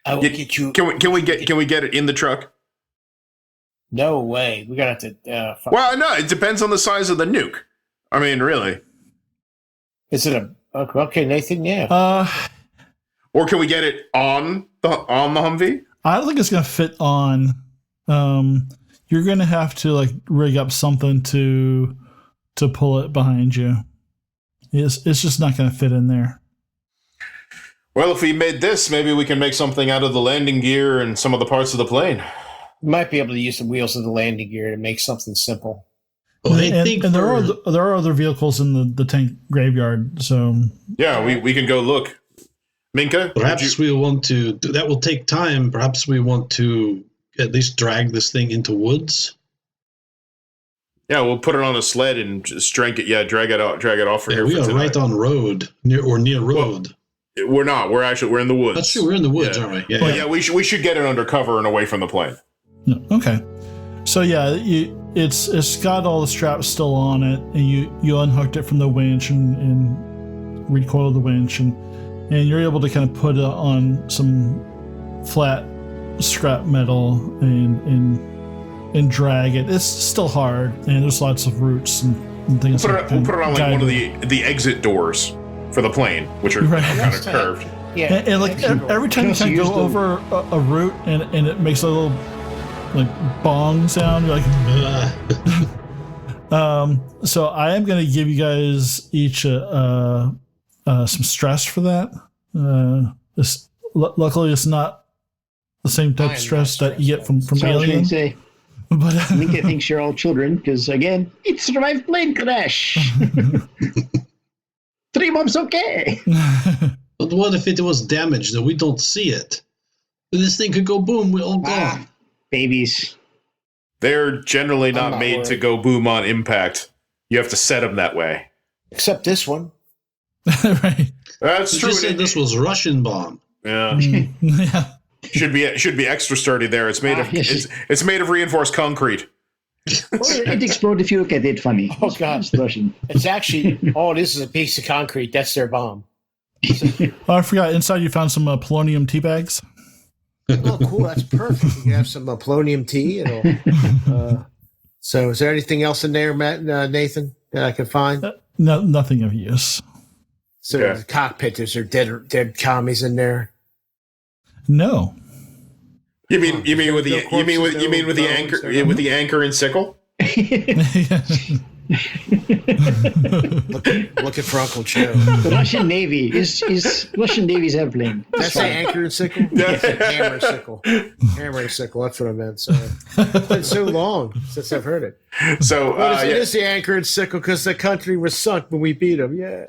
I will get you. Can we get it in the truck? No way. We gotta have to. Well, no, it depends on the size of the nuke. I mean, really. Is it okay, Nathan? Yeah. Or can we get it on the Humvee? I don't think it's gonna fit on. You're gonna have to like rig up something to pull it behind you. It's just not gonna fit in there. Well, if we made this, maybe we can make something out of the landing gear and some of the parts of the plane. We might be able to use the wheels of the landing gear to make something simple. Well, and there are other vehicles in the tank graveyard. So yeah, we can go look. Minka, perhaps we want to. That will take time. Perhaps we want to at least drag this thing into woods. Yeah, we'll put it on a sled and just drag it off for here. We are right on road near road. Well, we're not. We're in the woods. That's true. We're in the woods, aren't we? Yeah, we should get it under cover and away from the plane. Okay. So yeah, it's got all the straps still on it, and you unhooked it from the winch and recoiled the winch, and you're able to kind of put it on some flat scrap metal and drag it. It's still hard, and there's lots of roots and things. We'll put it on like one of the exit doors for the plane, which are kind of curved. Yeah, and like every time you kind of go over a root and it makes a little like bong sound, you're like so I am going to give you guys each some stress for that. Luckily it's not the same type of stress that you get from Alien. But Minka thinks you're all children because again, it survived plane crash. 3 months okay. But what if it was damaged and we don't see it? This thing could go boom, we're all gone. Babies. They're generally not made to go boom on impact. You have to set them that way. Except this one. Right. That's true. You said this was Russian bomb. Yeah. Yeah. Should be extra sturdy there. It's made of it's made of reinforced concrete. It exploded if you look at it funny. Oh God. It's Russian. It's actually all it is a piece of concrete. That's their bomb. Oh, I forgot. Inside you found some polonium tea bags. Oh, cool. That's perfect. You can have some polonium tea. So is there anything else in there, Matt, Nathan, that I can find? No, nothing of use. So the cockpit, is there dead commies in there? No. You mean with the anchor and sickle? Looking for Uncle Joe. The Russian Navy is Russian Navy's airplane. That's the anchor and sickle? Hammer and sickle. Hammer and sickle, that's what I meant. So it's been so long since I've heard it. So it is the anchor and sickle because the country was sunk when we beat them. Yeah.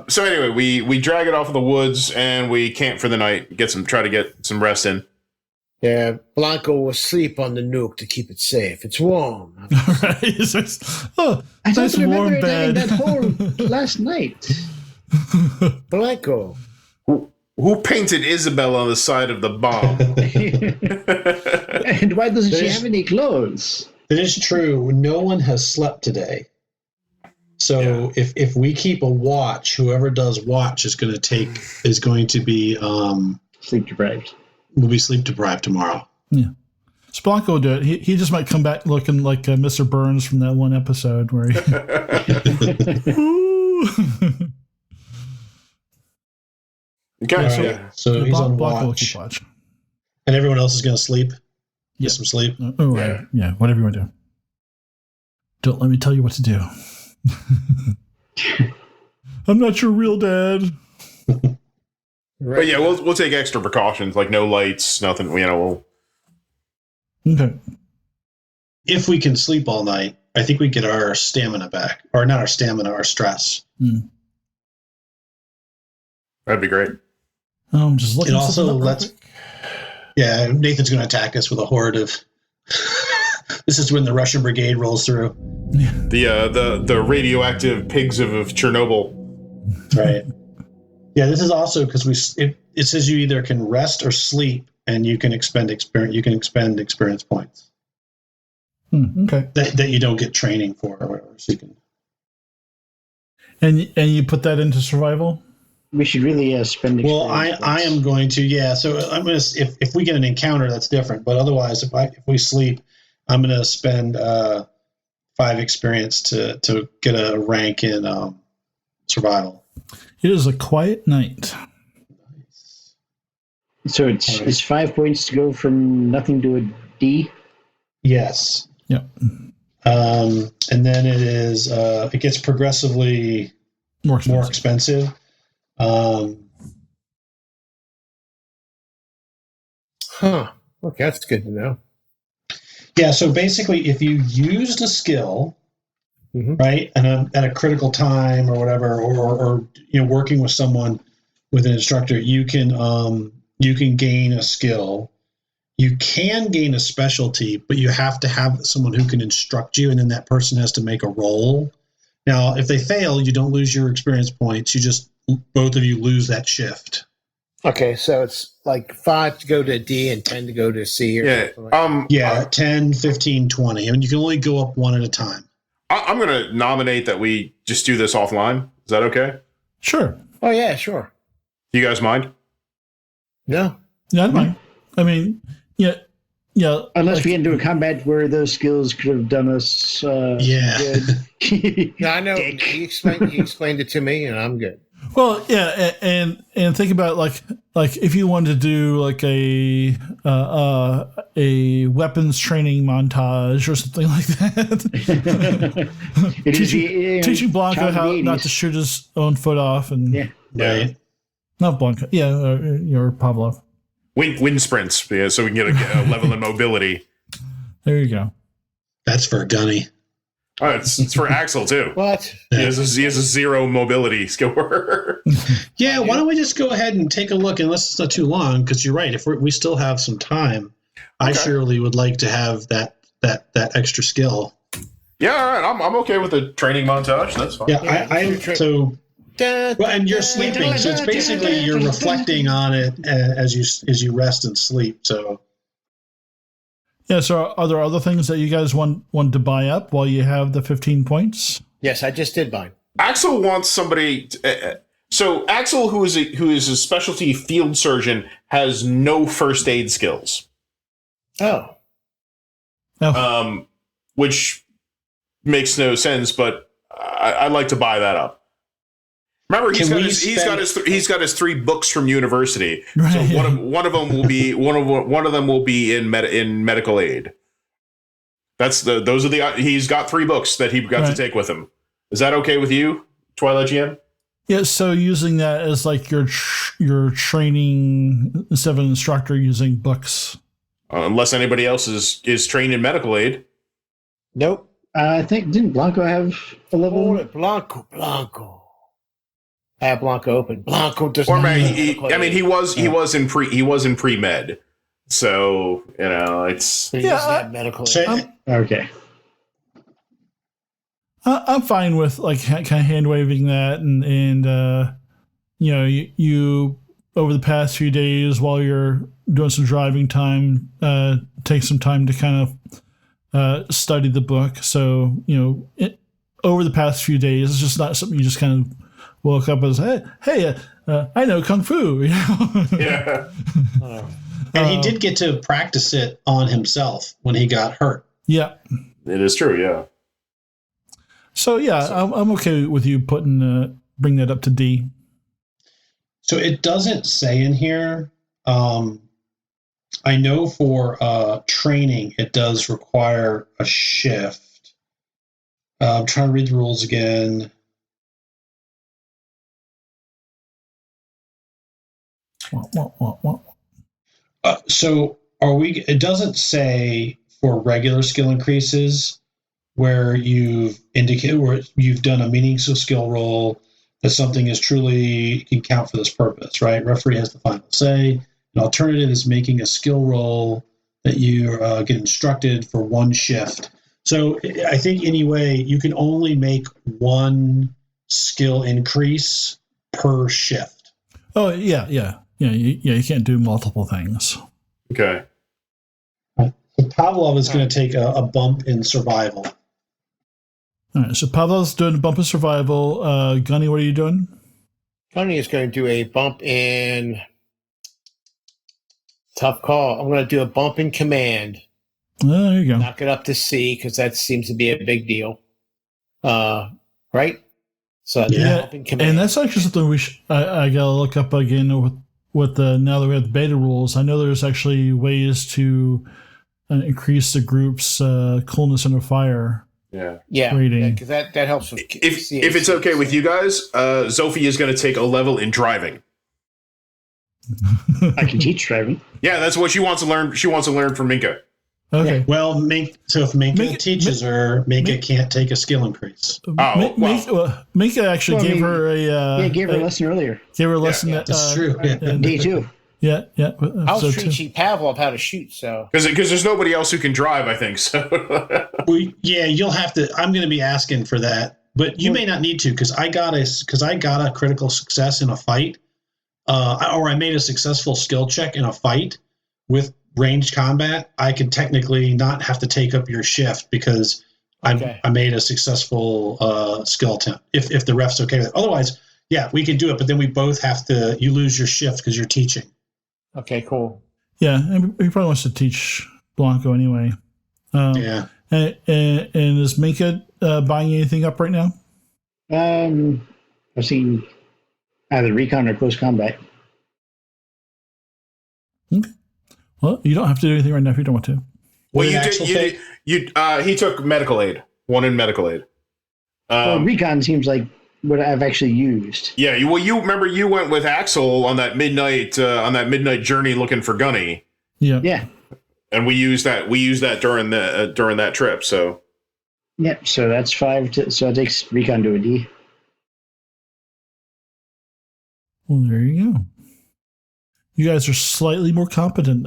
So anyway, we drag it off of the woods and we camp for the night. Try to get some rest in. Yeah, Blanco will sleep on the nuke to keep it safe. It's warm. Right. I don't nice remember warm it having bed. that hole last night. Blanco. Who painted Isabel on the side of the bomb? And why doesn't she have any clothes? It is true. No one has slept today. So if we keep a watch, whoever does watch is going to be Sleep deprived. We'll be sleep deprived tomorrow. Yeah. Blanco will do it. He just might come back looking like Mr. Burns from that one episode where he. Okay, Right. yeah. So he's on Blanco will watch. keep watch. And everyone else is going to sleep. Yeah. Get some sleep. Oh, yeah, whatever you want to do. Don't let me tell you what to do. I'm not your real dad. But yeah, we'll take extra precautions, like no lights, nothing. Okay. If we can sleep all night, I think we get our stamina back. Or not our stamina, our stress. That'd be great. I'm just looking. It also something up real lets. quick. Yeah, Nathan's going to attack us with a horde of. This is when the Russian brigade rolls through. The radioactive pigs of Chernobyl. Right. Yeah, this is also because it says you either can rest or sleep, and you can expend experience. You can expend experience points Okay. that you don't get training for or whatever. So you can. And you put that into survival. We should really spend. Well, experience I am going to, yeah. So I'm gonna if we get an encounter, that's different. But otherwise, if we sleep, I'm gonna spend 5 experience to get a rank in survival. It is a quiet night. So it's 5 points to go from nothing to a D. Yes. Yep. And then it gets progressively More more expensive. expensive. Huh. Okay, that's good to know. Yeah. So basically, if you used a skill, right, and at a critical time or whatever, or working with someone with an instructor, you can gain a skill. You can gain a specialty, but you have to have someone who can instruct you, and then that person has to make a roll. Now, if they fail, you don't lose your experience points. You just both of you lose that shift. Okay, so it's like 5 to go to D and 10 to go to C. Or Yeah. something like that. 10, 15, 20. I mean, you can only go up one at a time. I'm going to nominate that we just do this offline. Is that okay? Sure. Oh, yeah, sure. Do you guys mind? No. Yeah, I don't mind. I mean, yeah. Unless we get into a combat where those skills could have done us Yeah. good. No, I know. He explained it to me, and I'm good. Well, yeah, and think about like if you wanted to do like a weapons training montage or something like that. teaching Blanco how not to shoot his own foot off, and Right. not Blanco, or Pavlov. Wind sprints, yeah, so we can get a level of mobility. There you go. That's for Gunny. Oh, it's for Axel too. What? He has a 0 mobility score. Yeah, why don't we just go ahead and take a look, unless it's not too long, because you're right, if we still have some time, I surely would like to have that extra skill. Yeah, all right, I'm okay with the training montage. That's fine. And you're sleeping, so it's basically you're reflecting on it as you rest and sleep. So Yeah. So, are there other things that you guys want to buy up while you have the 15 points? Yes, I just did mine. Axel wants somebody. So Axel, who is a specialty field surgeon, has no first aid skills. Oh. Which makes no sense, but I'd like to buy that up. Remember, he's got his 3 books from university. Right. So one of them will be in medical aid. He's got 3 books that he got to take with him. Is that okay with you, Twilight GM? Yeah. So using that as like your training instead of an instructor using books. Unless anybody else is trained in medical aid. Nope. I think, didn't Blanco have a level? Oh, Blanco. I have Blanco open. Blanco does Or not. he was in pre-med. So, it's He doesn't have medical aid. Okay. I'm fine with like kind of hand waving that, and you over the past few days while you're doing some driving time, take some time to kind of study the book. So over the past few days, it's just not something you just kind of woke up as, hey, I know kung fu. yeah. And he did get to practice it on himself when he got hurt. Yeah. It is true, yeah. So yeah, I'm okay with you bring that up to D. So it doesn't say in here. I know for training, it does require a shift. I'm trying to read the rules again. What? So are we? It doesn't say for regular skill increases where you've indicated where you've done a meaningful skill roll that something is truly can count for this purpose, right? Referee has the final say. An alternative is making a skill roll that you get instructed for one shift. So I think anyway, you can only make one skill increase per shift. Oh yeah. You can't do multiple things. Okay. So Pavlov is going to take a bump in survival. All right. So Pavlov's doing a bump in survival. Gunny, what are you doing? Gunny is going to do a bump in. Tough call. I'm going to do a bump in command. Oh, there you go. Knock it up to C because that seems to be a big deal. Right? So Yeah, bump in command. and that's actually something I got to look up again with the now that we have the beta rules. I know there's actually ways to increase the group's coolness under fire. Yeah, rating. because that helps with If it's okay with you guys, Zofie is going to take a level in driving. I can teach driving. Yeah, that's what she wants to learn. She wants to learn from Minka. Okay. Well, if Minka teaches her, Minka can't take a skill increase. Minka actually gave her a gave her a lesson earlier. Gave her a lesson. That's true. Day 2. Yeah. I was teaching Pavlov how to shoot, so because there's nobody else who can drive. I think so. You'll have to. I'm going to be asking for that, but you may not need to because I got a critical success in a fight, or I made a successful skill check in a fight with ranged combat. I could technically not have to take up your shift because I made a successful skill attempt. If the ref's okay with it. Otherwise, yeah, we can do it, but then we both have to. You lose your shift because you're teaching. Okay, cool. Yeah, and he probably wants to teach Blanco anyway. Yeah. And is Minka buying anything up right now? I've seen either recon or close combat. Okay. Well, you don't have to do anything right now if you don't want to. Well, he took medical aid. One in medical aid. Recon seems like what I've actually used. Yeah, you remember you went with Axel on that midnight journey looking for Gunny. Yeah. And we used that during that trip. So. Yep. So that's 5. So it takes recon to a D. Well, there you go. You guys are slightly more competent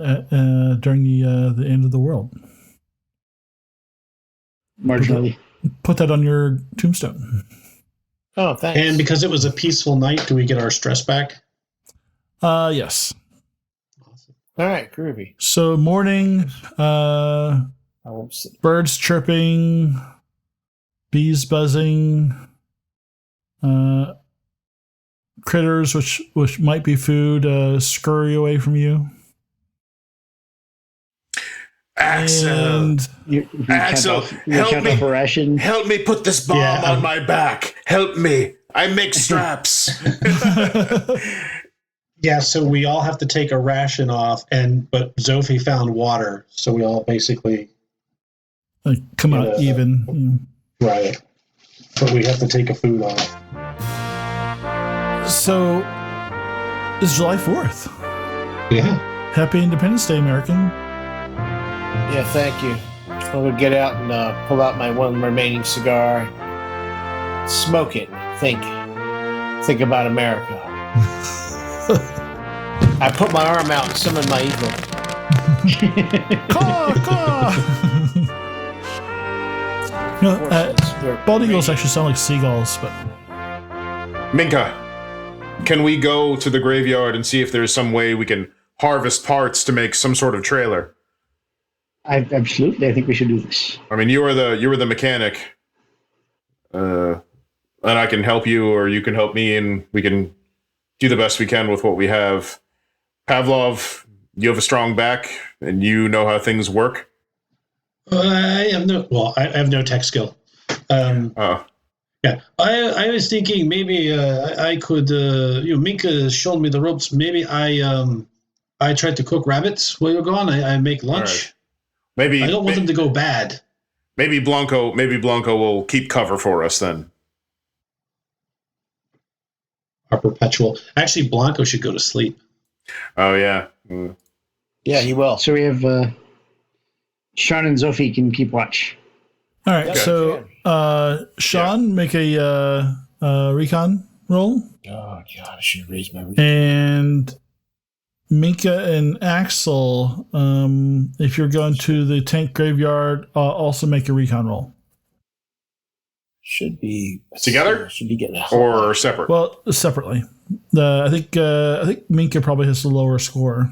during the end of the world. Marginally. Put that on your tombstone. Oh, thanks. And because it was a peaceful night, do we get our stress back? Yes. Awesome. All right, groovy. So morning, birds chirping, bees buzzing, critters which might be food scurry away from you. Axel, Axel, help me put this bomb on my back. Help me. I make straps. Yeah, so we all have to take a ration off, but Zofie found water, so we all basically come out even. Right. But we have to take a food off. So it's July 4th. Yeah. Happy Independence Day, American. Yeah, thank you. I'm going to get out and pull out my one remaining cigar. Smoke it. Think about America. I put my arm out and summon my eagle. Caw. Bald eagles actually sound like seagulls, but... Minka, can we go to the graveyard and see if there's some way we can harvest parts to make some sort of trailer? Absolutely, I think we should do this. I mean, you were the mechanic, and I can help you, or you can help me, and we can do the best we can with what we have. Pavlov, You have a strong back, and you know how things work. I have no tech skill. Yeah, I was thinking maybe I could. Minka showed me the ropes. Maybe I tried to cook rabbits while you're gone. I make lunch. Right. Maybe I don't want them to go bad. Maybe Blanco will keep cover for us then. Our perpetual. Actually, Blanco should go to sleep. Oh yeah. Mm. Yeah, he will. So we have Sean and Zofie can keep watch. All right. Okay. So Sean, make a recon roll, Oh God, I should raise my. and Minka and Axel, if you're going to the tank graveyard, also make a recon roll. Should be Together? Should be getting a Or separate. Well, separately. I think Minka probably has the lower score.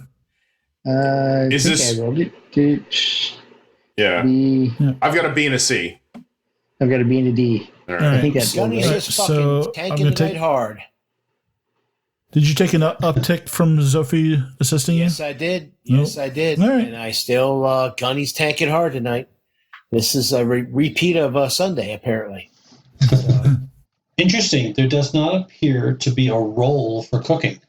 Is this- I rolled it? Yeah. B. I've got a B and a C. I've got a B and a D. All All right. right. I think that's Gunny's right. just So, fucking I'm tanking gonna the take- night hard. Did you take an uptick from Zofie assisting Yes, you? I did. Nope. Yes, I did. All right. And I still Gunny's tanking hard tonight. This is a repeat of Sunday, apparently. So, Interesting. There does not appear to be a role for cooking.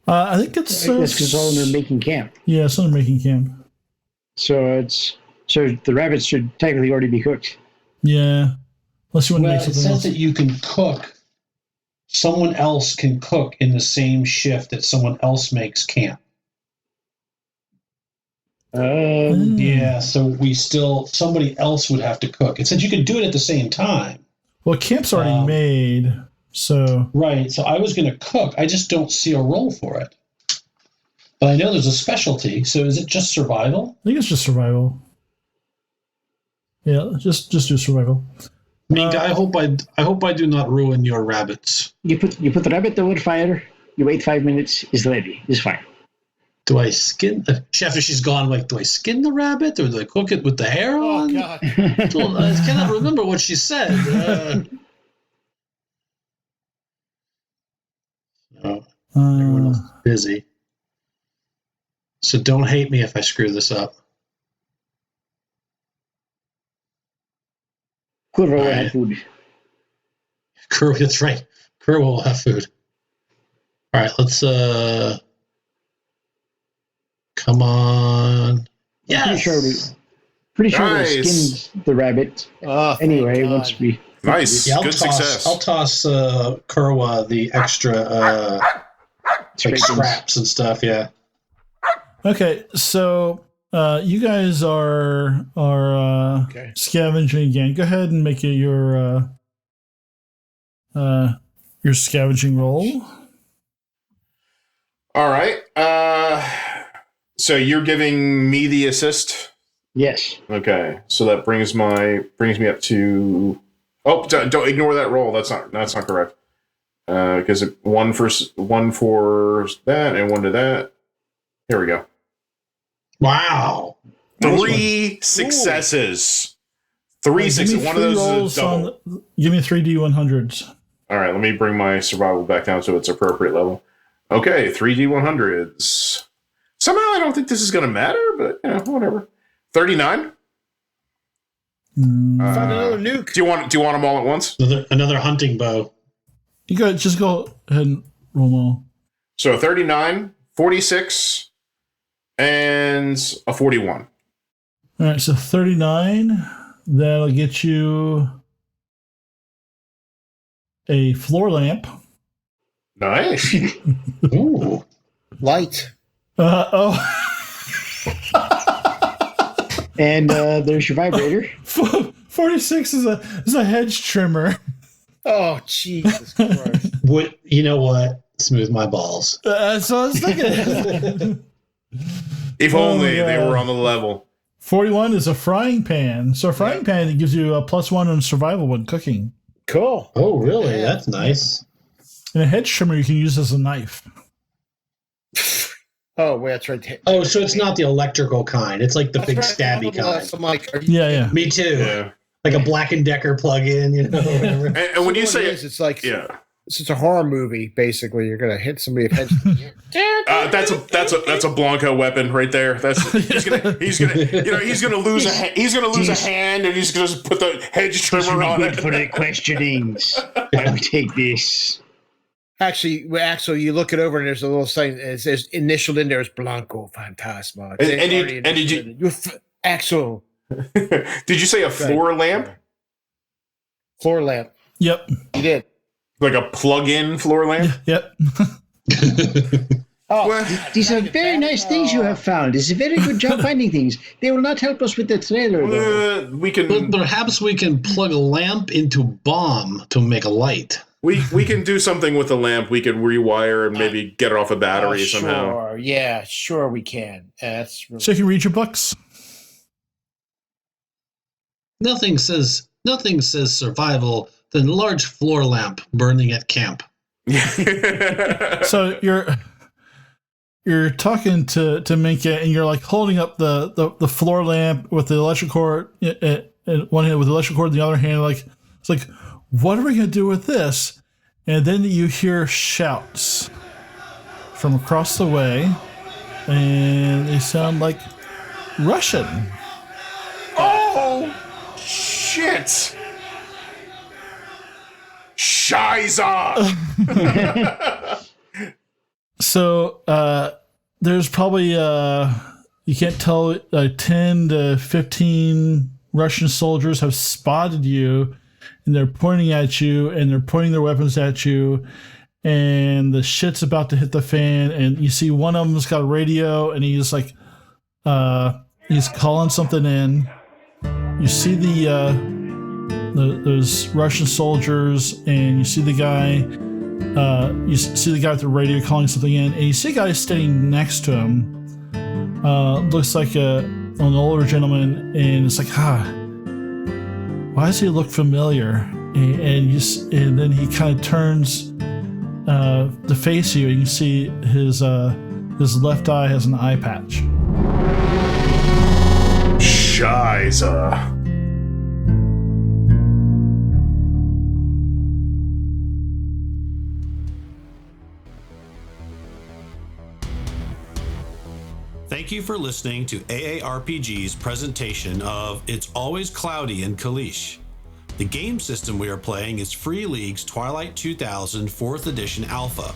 I think it's That's because it's all under making camp. yeah, it's under making camp. So the rabbits should technically already be cooked. Yeah, unless you want to Well, make it something says else. that you can cook. Someone else can cook in the same shift that someone else makes camp. Yeah, so somebody else would have to cook. It said you could do it at the same time. Well, camp's already made, so Right, so I was going to cook. I just don't see a role for it. But I know there's a specialty, so is it just survival? I think it's just survival. Yeah, just do survival. Minka, I hope I do not ruin your rabbits. You put the rabbit over the fire. You wait 5 minutes. It's ready. It's fine. Do I skin after she's gone? I'm like, do I skin the rabbit or do I cook it with the hair oh on? God. Well, I cannot remember what she said. Everyone else is busy, so don't hate me if I screw this up. Curva will Alright. have food. Kerr, that's right. Kerr will have food. All right, let's come on. Yes. Pretty sure we Nice. skinned the rabbit. Oh, thank Anyway, God. once we Nice. Yeah, Good success. I'll toss Kerwa the extra like scraps and stuff. Yeah. Okay, so you guys are Okay. scavenging again. Go ahead and make it your scavenging roll. All right. So you're giving me the assist. yes, Okay. So that brings me up to. Oh, don't ignore that roll. That's not correct. Because one for that and one to that. Here we go. Wow. Nice 3 successes. 3 Give me successes. One of three those is a rolls double. give me 3D100s. All right, let me bring my survival back down to its appropriate level. Okay, 3D100s. Somehow I don't think this is going to matter, but whatever. 39. Find another nuke. Do you want them all at once? Another hunting bow. You go just go ahead and roll them all. So 39, 46, and a 41. All right, so 39. That'll get you a floor lamp. Nice. Ooh. Light. Oh, and there's your vibrator. 46 is a hedge trimmer. Oh, Jesus Christ. What, you know what? Smooth my balls. So I was thinking. If Oh, only they God. were on the level. 41 is a frying pan. So a frying pan, it gives you a +1 on survival when cooking. Cool. Oh, really? That's nice. And a hedge trimmer you can use as a knife. Oh, wait, that's right. Oh, so it's not the electrical kind. It's like the big That's stabby right. kind. I'm like, are you Yeah. Me too. Yeah. Like a Black & Decker plug-in, whatever. And when you say it's like yeah, It's just a horror movie, basically. You're gonna hit somebody with heads. That's a Blanco weapon right there. He's gonna lose a hand, and he's gonna just put the hedge trimmer on it for the questionings. I will take this. Actually, Axel, you look it over, and there's a little sign. It says initialed in there is Blanco Fantasma. Axel. Did you say a floor lamp? Floor lamp. Yep. You did. Like a plug-in floor lamp? Yep. These are very nice things you have found. It's a very good job finding things. They will not help us with the trailer, though. But perhaps we can plug a lamp into bomb to make a light. We can do something with the lamp. We could rewire and maybe get it off a battery somehow. Sure. Yeah, sure we can. That's really So you can read your books. Nothing says survival than a large floor lamp burning at camp. So you're talking to Minka, and you're like holding up the floor lamp with the electric cord in one hand, with the electric cord in the other hand. Like it's like, what are we gonna do with this? And then you hear shouts from across the way, and they sound like Russian. Oh shit! Shiza! So there's probably you can't tell 10 to 15 Russian soldiers have spotted you, and they're pointing at you, and they're pointing their weapons at you, and the shit's about to hit the fan. And you see one of them's got a radio, and he's like he's calling something in. You see those Russian soldiers, and you see the guy. You see the guy with the radio calling something in, and you see a guy standing next to him. Looks like an older gentleman, and it's like, why does he look familiar? And then he kind of turns to face you, and you see his left eye has an eye patch. Shiza. Thank you for listening to AARPG's presentation of It's Always Cloudy in Kalisz. The game system we are playing is Free League's Twilight 2000 4th Edition Alpha.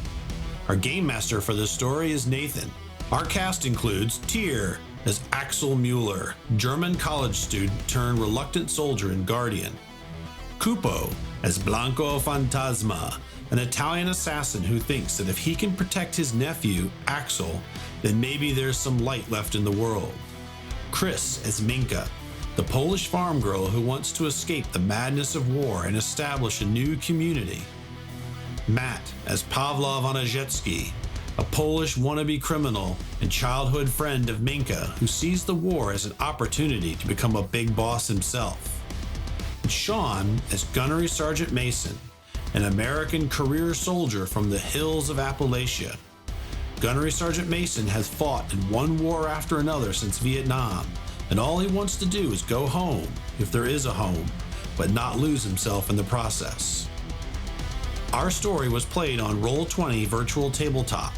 Our game master for this story is Nathan. Our cast includes Tyr as Axel Mueller, German college student turned reluctant soldier and guardian. Kupo as Blanco Fantasma, an Italian assassin who thinks that if he can protect his nephew, Axel, then maybe there's some light left in the world. Chris as Minka, the Polish farm girl who wants to escape the madness of war and establish a new community. Matt as Pavlov on a jet ski, a Polish wannabe criminal and childhood friend of Minka who sees the war as an opportunity to become a big boss himself. And Sean as Gunny Sgt Mason, an American career soldier from the hills of Appalachia. Gunny Sgt Mason has fought in one war after another since Vietnam, and all he wants to do is go home, if there is a home, but not lose himself in the process. Our story was played on Roll20 Virtual Tabletop.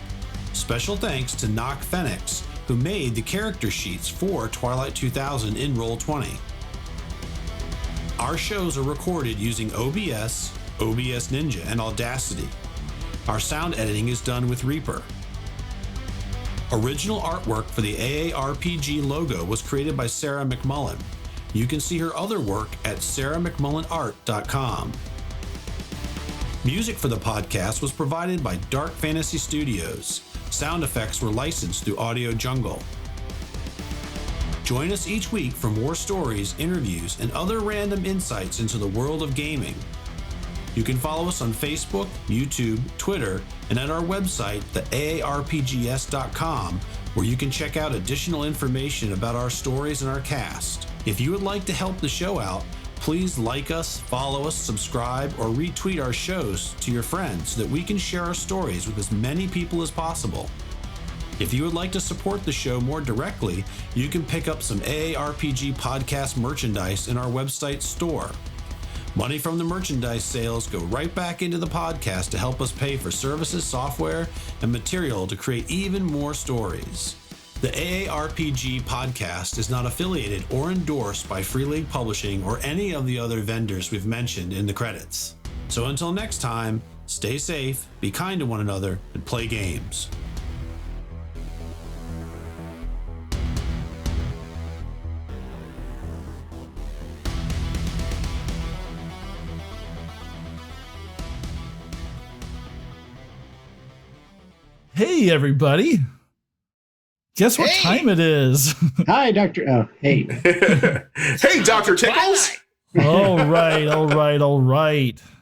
Special thanks to Knock Phoenix, who made the character sheets for Twilight 2000 in Roll20. Our shows are recorded using OBS, OBS Ninja, and Audacity. Our sound editing is done with Reaper. Original artwork for the AARPG logo was created by Sarah McMullen. You can see her other work at sarahmcmullenart.com. Music for the podcast was provided by Dark Fantasy Studios. Sound effects were licensed through Audio Jungle. Join us each week for more stories, interviews, and other random insights into the world of gaming. You can follow us on Facebook, YouTube, Twitter, and at our website, theaarpgs.com, where you can check out additional information about our stories and our cast. If you would like to help the show out, please like us, follow us, subscribe, or retweet our shows to your friends so that we can share our stories with as many people as possible. If you would like to support the show more directly, you can pick up some AARPG podcast merchandise in our website store. Money from the merchandise sales go right back into the podcast to help us pay for services, software, and material to create even more stories. The AARPG podcast is not affiliated or endorsed by Free League Publishing or any of the other vendors we've mentioned in the credits. So until next time, stay safe, be kind to one another, and play games. Hey, everybody. Guess what time it is? Hi, Dr. Oh, hey. Hey, Dr. Tickles. All right. on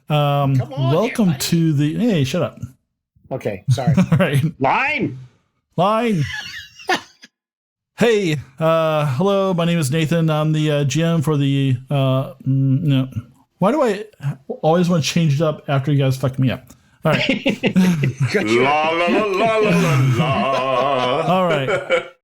Welcome here, buddy. to the... Hey, shut up. Okay, sorry. All right. Line. Hey, hello, my name is Nathan. I'm the GM for the... no. Why do I always want to change it up after you guys fuck me up? All right. La la la la la la la. All right.